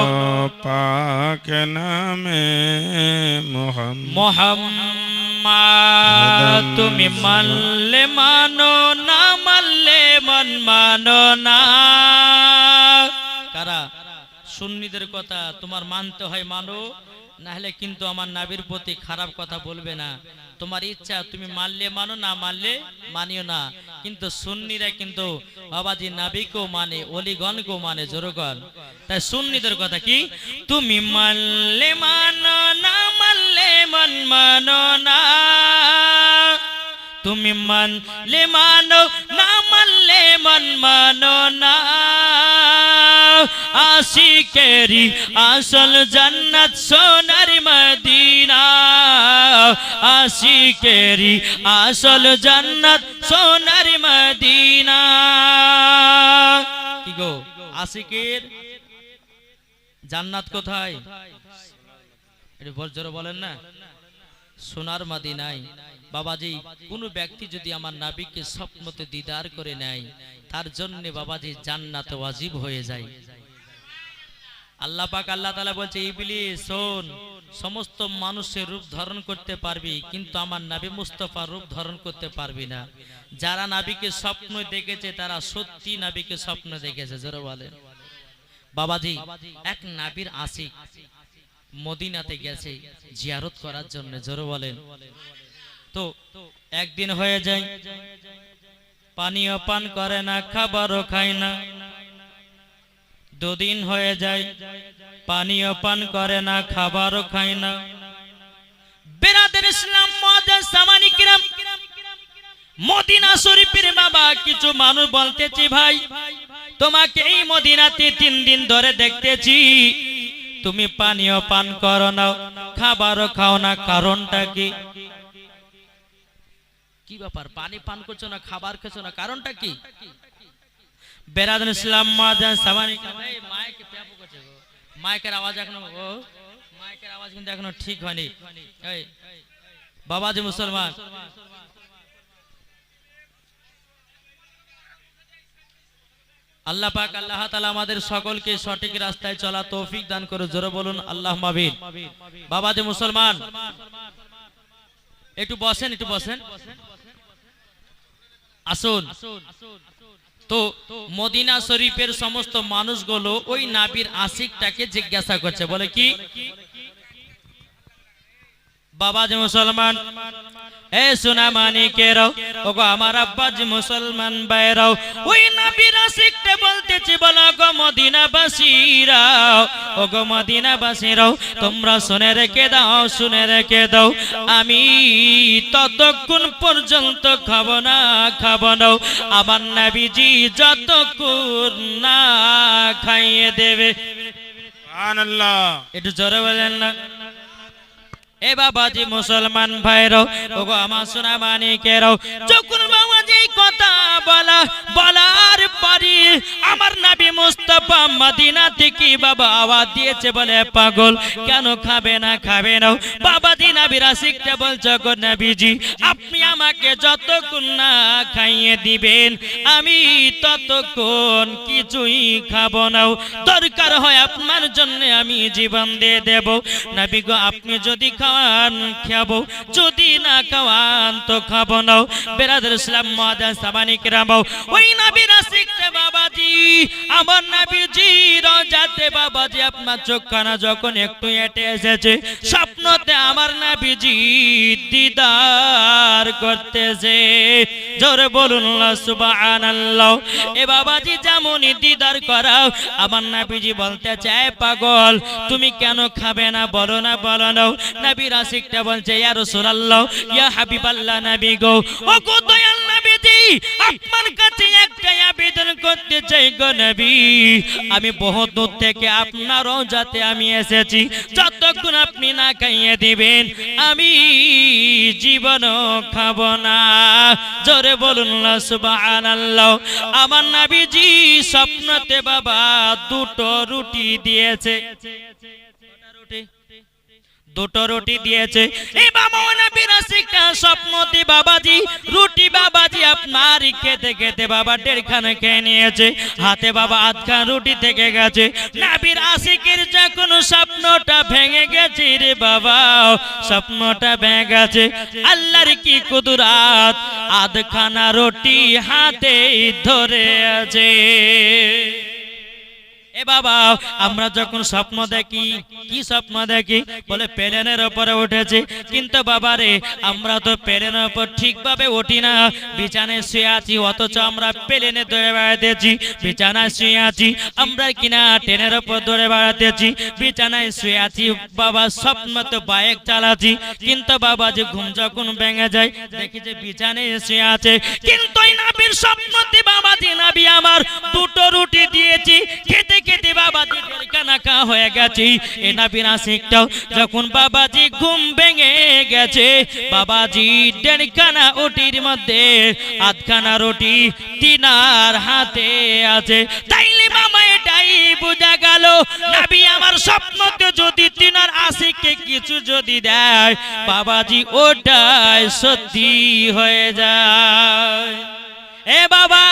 Speaker 1: পাক নামে মুহাম্মদ। তুমি মানলে মানো, না মানলে মন মানো না। কারা? সুন্নিদের কথা তোমার মানতে হয় মানো, না হলে কিন্তু আমার নবীর প্রতি খারাপ কথা বলবে না। তোমার ইচ্ছা, তুমি মানলে মানো, না মানলে মানিও না। কিন্তু সুন্নিরা কিন্তু বাবাজি নবীকেও মানে, ওলিগণকেও মানে, জোরগণ। তাই সুন্নিদের কথা কি, তুমি মানলে মানো না মানলে মন মানো না, তুমি মানলে মানো না মানলে মন মানো না, আশিকেরি আসল জান্নাত সোনার মদিনা, আশিকেরি আসল জান্নাত সোনার মদিনা। কি গো, আশিকের জান্নাত কোথায়? এটা জোরে বলেন না, সোনার মদিনায়। বাবাজি কোন ব্যক্তি যদি আমার নবীকে স্বপ্নতে দিদার করে নেয়, তার জন্য বাবাজি জান্নাত ওয়াজিব হয়ে যায়। আল্লাহ পাক আল্লাহ তাআলা বলছে, ইবলিস শোন, সমস্ত মানুষের রূপ ধারণ করতে পারবি, কিন্তু আমার নবী মুস্তাফার রূপ ধারণ করতে পারবি না। যারা নবীকে স্বপ্ন দেখেছে তারা সত্যি নবীকে স্বপ্ন দেখেছে, জোরে বলেন। বাবাজি এক নবীর আশিক মদিনাতে গেছে জিয়ারত করার জন্য, জোরে বলেন। তো একদিন হয়ে যায়, পানিও পান করে না, খাবারও খায় না। দুদিন হয়ে যায়, পানিও পান করে না, খাবারও খায় না। বেরাদের ইসলাম মুআজ্জাজ সামানি কিরাম, মদিনা শরীফের বাবা কিছু মানুষ বলতেছি, ভাই তোমাকে এই মদিনাতে 3 দিন ধরে দেখতেছি, তুমি পানিও পান করো না, খাবারও খাও না, কারণটা কি? কি ব্যাপার, পানি পান করছো না, খাবার খেছো না, কারণটা কি? বেরাদুল ইসলাম মুআজ্জাজ সামানি, এই মাইকে পেপো করছে গো, মাইকের আওয়াজ এখনো, ও মাইকের আওয়াজ কিন্তু এখনো ঠিক হয়নি। এই বাবাজি মুসলমান, আল্লাহ পাক আল্লাহ তাআলা আমাদের সকলকে সঠিক রাস্তায় চলা তৌফিক দান করে, জোরে বলুন আল্লাহুম্মা আমিন। বাবাজি মুসলমান একটু বসেন, একটু বসেন, আসুন। তো মদিনা শরীফের সমস্ত মানুষগুলো ওই নবীর আশিকটাকে জিজ্ঞাসা করছে, বলে কি, বাবাজি মুসলমান এ সোনা মানিকেরাও, ওগো আমার আব্বাজি মুসলমান ভাইরাও, ওই নবীর আশিকটা বলতেছি, বলো গো মদিনাবাসীরাও, ওগো মদিনাবাসীরাও, তোমরা শুনে রেখে দাও, শুনে রেখে দাও, আমি ততক্ষণ পর্যন্ত খাবো না, খাবো না আমার নবীজি যতক্ষণ না খাইয়ে দেবে। সুবহানাল্লাহ, একটু জোরে বলেন না। এ বাবাজি মুসলমান ভাইরাও, ওগো আমার সোনা মানিকেরাও, যখন বাবাজি কথা বলার পরে আমার নবী মুস্তাফা মদিনা থেকে বাবা আওয়াজ দিয়েছে, বলে পাগল কেন খাবে না, খাবে না? বাবাজি নবীর আশিকটা বলছে, গো নবীজি আপনি আমাকে যতক্ষণ না খাইয়ে দিবেন আমি ততক্ষণ কিছুই খাবো না, দরকার হয় আপনার জন্য আমি জীবন দিয়ে দেব। নবী গো আপনি যদি খাওয়ান খাবো, যদি না খাওয়ান তো খাবো না। বেরাদুল ইসলাম মুআজ্জাজ সামানি কিরাম, ওই নবীর আশিকটা বাবাজি আমার নবীজি রওজাতে বাবাজি আপনার চোখখানা যখন একটু হেঁটে এসেছে, স্বপ্নতে আমার নবীজি দিদার করতেছে, জোরে বলুন সুবহানাল্লাহ। এ বাবাজি যেমনই দিদার করাও আমার নবীজি বলতে চায়, পাগল তুমি কেন খাবে না, বলো না, বলো না। নবীর আশিকটা বলছে, ইয়া রাসূলুল্লাহ, ইয়া হাবিবাল্লাহ, নবী গো, ও গো দয়াল নবীজি আপনার কাছে একটা আবেদন করতে চাই গো নবী, আমি বহু দূর থেকে আপনার রওজাতে আমি এসেছি, যতক্ষণ আপনি না খাইয়ে দিবেন আমি জীবনও খাবো না, জোরে বলুন সুবহানাল্লাহ। আমার নবীজি স্বপ্নতে বাবা 2টো রুটি দিয়েছে, দুটো রুটি দিয়েছে। এই বাবা নবীর আশিকটা স্বপ্নতে বাবাজি রুটি বাবাজি আপনার খেতে খেতে বাবা 1.5 খানা খেয়ে নিয়েছে, হাতে বাবা 8 খানা রুটি থেকে গেছে। নবীর আশিকের যখন স্বপ্নটা ভেঙে গেছে রে বাবা, স্বপ্নটা ভেঙে গেছে, আল্লাহর কি কুদরত, 8 খানা রুটি হাতে ধরে আছে। এ এ বাবা আমরা যখন স্বপ্ন দেখি, কি স্বপ্ন দেখি? বলে প্লেনের উপরে উঠেছি, কিন্তু বাবা রে আমরা তো প্লেনের উপর ঠিকভাবে উঠি না, বিছানায় শুয়ে আছি, অথচ আমরা প্লেনে দৌড়ে বেড়াতেছি। বিছানায় শুয়ে আছি আমরা, কিনা ট্রেনের উপর দৌড়ে বেড়াতেছি, বিছানায় শুয়ে আছি বাবা, স্বপ্ন তো বাইক চালাচ্ছি, কিন্তু বাবা যে ঘুম যখন ভেঙে যায় দেখি যে বিছানায় শুয়ে আছে। কিন্তু এই নাবির স্বপ্নতে বাবাজি নাবি আমার দুটো রুটি দিয়েছি, খেতে খেতে বাবাজি দেড়খানা খাওয়া হয়ে গেছে। এ নাবির আশিকটাও যখন বাবাজি ঘুম ভেঙে গেছে, বাবাজি দেড়খানা রুটির মধ্যে আধখানা রুটি তিনার হাতে আছে। তাইলে বাবা এটাই বোঝা গেল, নাবি আমার স্বপ্নতে যদি তিনার আশিককে কিছু যদি দেয় বাবাজি ওটাই সত্যি হয়ে যায়। এ বাবা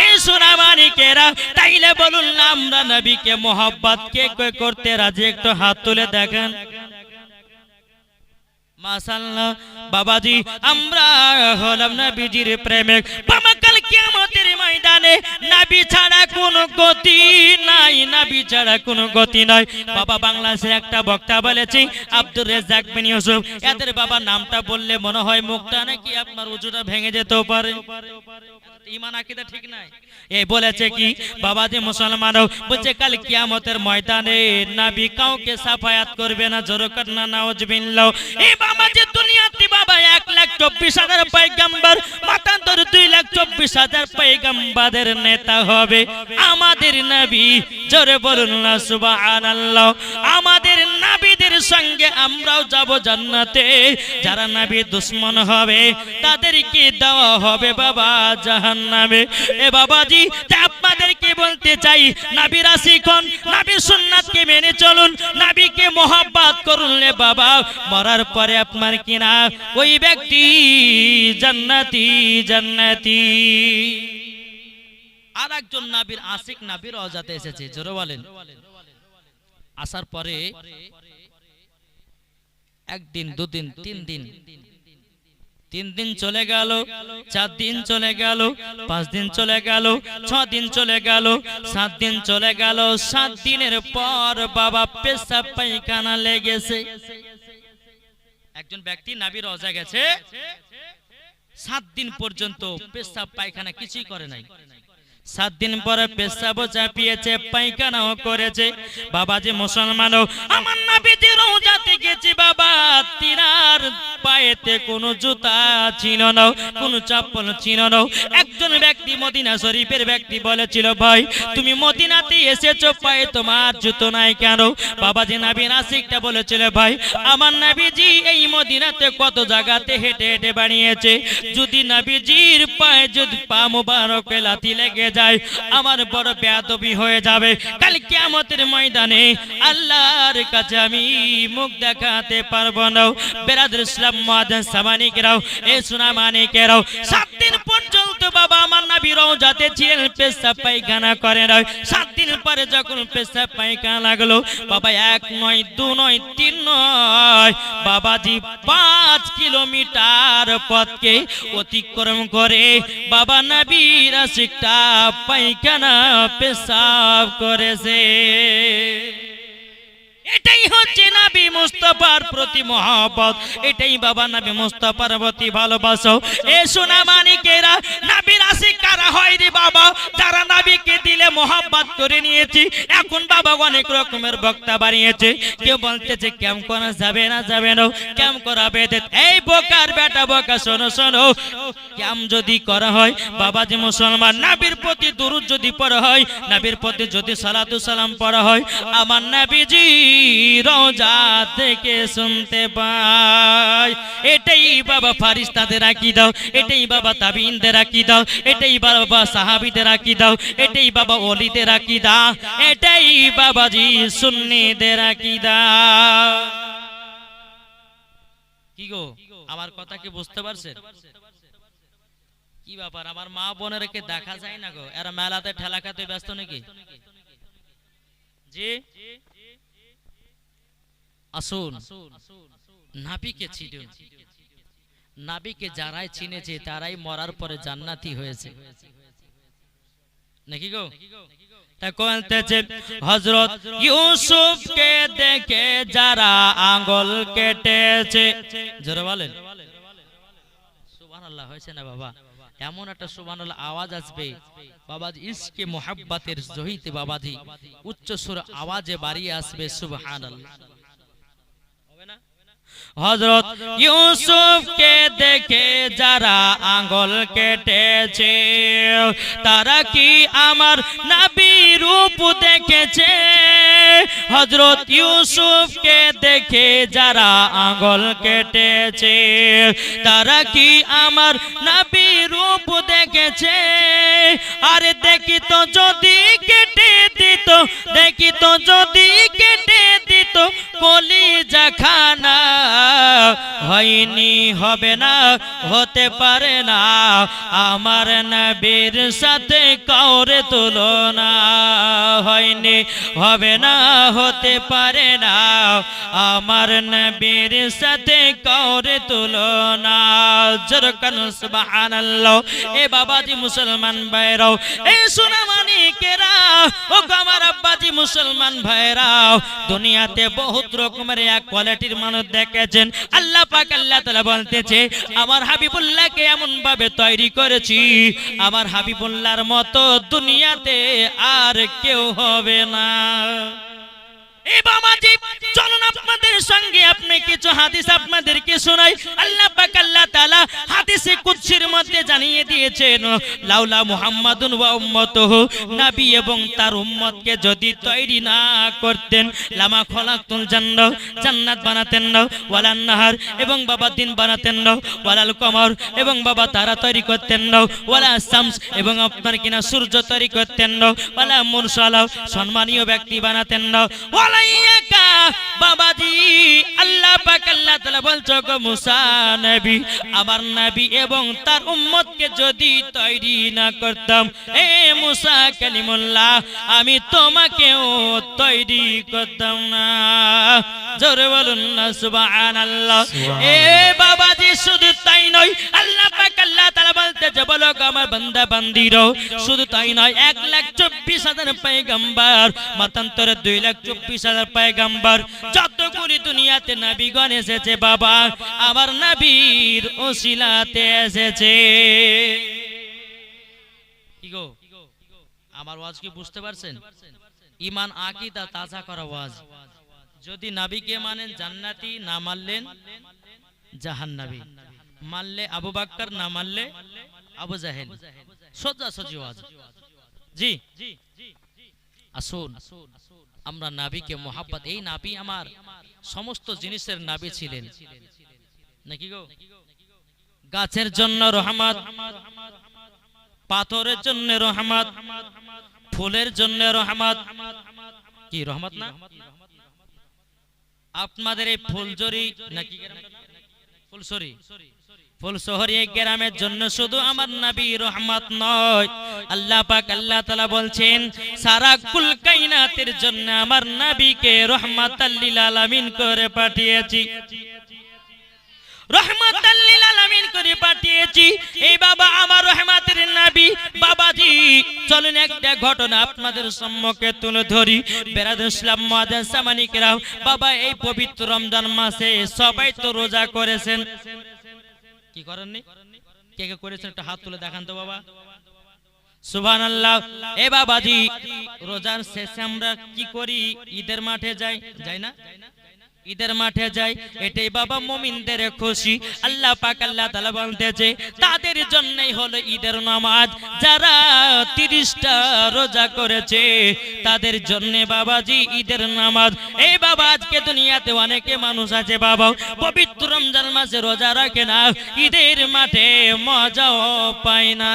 Speaker 1: এ সোনা মানিকেরা, তাইলে বলুন না আমরা নবীকে মোহাব্বত কে করতে রাজি? একটু হাত তুলে দেখেন। মাশাআল্লাহ বাবাজি আমরা হলাম নবীজির প্রেমিক। বাবা কাল কিয়ামতের ময়দানে নবী ছাড়া কোনো গতি নাই, নবী ছাড়া কোনো গতি নাই। বাবা বাংলাদেশের একটা বক্তা বলেছি আব্দুর রেজ্জাক বিন ইউসুফ, এদের বাবা নামটা বললে মনে হয় মুখটা নাকি আপনার উজুটা ভেঙে যেতেও পারে, ঈমান আকীদা ঠিক নাই। এই বলেছে কি বাবাজি মুসলমানও বলছে কাল কিয়ামতের ময়দানে নবী কাউকে সাফায়াত করবে না, জোরে কর না নাউজুবিল্লাহ। এই বাবা যে দুনিয়াতে বাবা 1,24,000 পয়গম্বর, মাতান্তর 2,24,000 পয়গম্বরের নেতা হবে আমাদের নবী, জোরে বলুন না সুবহানাল্লাহ। আমাদের নবীদের সঙ্গে আমরাও যাব জান্নাতে, যারা নবীর দুশমন হবে তাদেরকে দেওয়া হবে বাবা জাহান্নামে। এ বাবাজি আপনাদেরকে বলতে চাই নবীর আশিক হন, নবীর সুন্নাতকে মেনে চলুন, নবীকে মোহাব্বত করুন রে বাবা, মরার পরে আপনার কিনা ওই ব্যক্তি জান্নাতি জান্নাতি। আর একজন নবীর আশিক নবীর রওজাতে এসেছে, জোরে বলেন। আসার পরে একদিন দুদিন তিন দিন চলে গেল, 4 দিন চলে গেল, 5 দিন চলে গেল, 6 দিন চলে গেল, 7 দিন চলে গেল। 7 দিনের পর বাবা পেশাব পায়খানা লেগেছে। একজন ব্যক্তি নবীর রওজা গেছে, 7 দিন পর্যন্ত পেশাব পায়খানা কিছুই করে নাই। 7 দিন পরে পেশাবও চাপিয়েছে, পায়খানাও করেছে। বাবাজি মুসলমানও আমার নবীজির রওজাতে গেছি বাবা, তিনার পায়েতে কোনো জুতা ছিল না, কোনো চপ্পল ছিল না। একজন ব্যক্তি মদিনা শরীফের ব্যক্তি বলেছিল ভাই তুমি মদিনাতে এসেছো, পায়ে তোমার জুতো নাই কেন? বাবাজি নবীর আশিকটা বলেছিল ভাই আমার নবীজি এই মদিনাতে কত জায়গাতে হেঁটে হেঁটে বানিয়েছে, যদি নবীজির পায়ে যদি পা মোবারকে লাথি লেগে যায় আমার বড় বেয়াদবি হয়ে যাবে, কাল কিয়ামতের ময়দানে আল্লাহর কাছে আমি মুখ দেখাতে পারবো না। বেরাদর ইসলাম মুআজ্জাজ সামানিকেরাও, এ সোনা মানিকেরাও, 7 দিন পর্যন্ত বাবা আমার নবী রওজাতে ছিলেন, পেশাব পায়খানা করে না। 7 দিন পরে যখন পেশাব পায়খানা লাগলো বাবা 1 নয় 2 নয় 3 নয় বাবাজি 5 কিলোমিটার পথকে অতিক্রম করে বাবা নবীর আশিকটা পায়খানা পেশাব করেছে। এটাই হচ্ছে নবী মুস্তাফার প্রতি মহব্বত, এটাই বাবা নবী মুস্তাফার প্রতি ভালোবাসা। এ সোনা মানিকেরা নবীর আশিক কারা হয় রে বাবা? যারা নবীকে দিলে মহব্বত করে নিয়েছি। এখন বাবা অনেক রকমের বক্তা বানিয়েছে, কেউ বলতেছে ক্যাম করা যাবে না, যাবে না, ক্যাম করা বেদত। এই বোকার বেটা বোকা, শোনো শোনো, ক্যাম যদি করা হয় বাবাজি মুসলমান, নবীর প্রতি দুরূদ যদি পড়া হয়, নবীর প্রতি যদি সালাতু সালাম পড়া হয়, আমার নবীজি রওজা থেকে শুনতে পাই। এটাই বাবা ফারিস্তাদের আকীদা, এটাই বাবা তাবিঈনদের আকীদা, এটাই বাবা সাহাবীদের আকীদা, এটাই বাবা ওলিদের আকীদা, এটাই বাবাজি সুন্নিদের আকীদা। কি গো আমার কথা কি বুঝতে পারছেন? কি ব্যাপার আমার মা বোনেরকে দেখা যায় না গো, এরা মেলাতে ঠেলা খাতে ব্যস্ত নাকি? জি আসুন নাবিকে চিনুন, নাবিকে যারাই চিনেছে তারাই মরার পরে জান্নাতি হয়েছে নাকি গো? তা বলতেছে হযরত ইউসুফকে দেখে যারা আঙ্গুল কেটেছে, জোরে বলেন সুবহানাল্লাহ। হয়েছে না বাবা? এমন একটা সুবহানাল্লাহ আওয়াজ আসবে বাবাজি, ইশকে মোহাব্বতের জহিতে বাবাজি উচ্চ সুর আওয়াজে বাড়িয়ে আসবে সুবহানাল্লাহ। হবে না? হযরত ইউসুফকে দেখে যারা আঙ্গুল কেটেছে তারা কি আমার নবীর রূপ দেখেছে? হযরত ইউসুফকে দেখে যারা আঙ্গুল কেটেছে তারা কি আমার নবীর রূপ দেখেছে? আরে দেখিত যদি কেটে দিত, দেখিত যদি কেটে দিত কলিজা খানা, হয়নি হবে না হতে পারে না আমার নবীর সাথে কাউরে তুলনা, হয়নি হবে না হতে পারে না আমার নবীর সাথে কাউরে তুলনা। জোরকান সুবহানাল্লাহ। এ বাবাজি মুসলমান ভাইরাও, এ সোনামানিকেরা, ও আমার আব্বাজি মুসলমান ভাইরাও, দুনিয়াতে বহুত রকমের এক কোয়ালিটির মানুষ দেখেছেন। আল্লাহ পাক আল্লাহ তাআলা বলতেছে আমার হাবিবুল্লাহকে এমন ভাবে তৈরি করেছি আমার হাবিবুল্লাহর মতো দুনিয়াতে আর কেউ হবে না। এই বাবাজি চলুন আপনাদের সঙ্গে আপনি কিছু হাদিস আপনাদেরকে শোনাই। আল্লাহ পাক আল্লাহ তাআলা হাদিসে কুদসির মধ্যে জানিয়ে দিয়েছেন লাউলা মুহাম্মাদুন ওয়া উম্মাতুহু, নবী এবং তার উম্মতকে যদি তৈরি না করতেন লামা খলাকতুল জান্নাহ, জান্নাত বানাতেন না, ওয়ালান নাহার এবং বাবা দিন বানাতেন না, ওয়ালাল কমর এবং বাবা তারা তৈরি করতেন না, ওয়ালা শামস এবং আপনার কিনা সূর্য তৈরি করতেন না, ওয়ালা মুরসালা সম্মানীয় ব্যক্তি বানাতেন না, ওয়ালাইয়াকা বাবাজি আল্লাহ পাক আল্লাহ তাআলা বলছো গো মুসা নবী, আমার নবী এবং তার উম্মতকে যদি তৈরি না করতাম এ মুসা কালিমুল্লাহ আমি তোমাকেও তৈরি করতাম না। জোরে বলুন না সুবহানাল্লাহ। এ বাবাজি শুধু তাই নয়, আল্লাহ পাক আল্লাহ তাআলা বলতেছে বলো গো আমার বান্দা বান্দিরো, শুধু তাই নয় 1,24,000 পয়গম্বর, মতান্তরে 2,24,000 পয়গম্বর, যতগুলি দুনিয়াতে নবীগণ এসেছে বাবা আমার নবীর ওসিলাতে এসেছে। কি গো আমার ওয়াজ কি বুঝতে পারছেন? ঈমান আকীদা তাজা করা ওয়াজ। যদি নবীকে মানেন জান্নাতি, না মানলেন জাহান্নামী, মানলে আবু বকর, না মানলে আবু জাহেল। সোজা সোজি ওয়াজ। জি আসুন আমরা নবীকে মোহাব্বত, এই নবী আমার সমস্ত জিনিসের নবী ছিলেন নাকি গো? গাছের জন্য রহমত, পাথরের জন্য রহমত, ফুলের জন্য রহমত। কি রহমত না? আপনাদের এই ফুলজরি নাকি ফুলসরি, ফুলশহরি গ্রামের জন্য শুধু আমার নবী রহমত নয়, আল্লাহ পাক আল্লাহ তাআলা বলছেন সারা কুল কায়নাতের জন্য আমার নবীকে রহমাতাল লিল আলামিন করে পাঠিয়েছি, রহমাতাল লিল আলামিন করে পাঠিয়েছি। এই বাবা আমার রহমাতের নবী। বাবাজি চলুন একটা ঘটনা আপনাদের সম্মুখে তুলে ধরি। বেরাদুল ইসলাম মুআজ্জাজ সামানিকেরাম, বাবা এই পবিত্র রমজান মাসে সবাই তো রোজা করেছেন, কি করেননি? কে কে করেছেন একটা হাত তুলে দেখান তো বাবা। সুবহানাল্লাহ। এ বাবাজি রোজার শেষে আমরা কি করি? ঈদের মাঠে যাই, যাই না? ঈদের মাঠে যাই, এটাই বাবা মুমিনদের খুশি। আল্লাহ পাক আল্লাহ তাআলা বলতেছে তাদের জন্যই হলো ঈদের নামাজ। যারা 30টা রোজা করেছে তাদের জন্য বাবাজি ঈদের নামাজ। এই বাবা আজকে দুনিয়াতে অনেকে মানুষ আছে বাবা পবিত্র রমজান মাসে রোজা রাখে না, ঈদের মাঠে মজাও পায় না।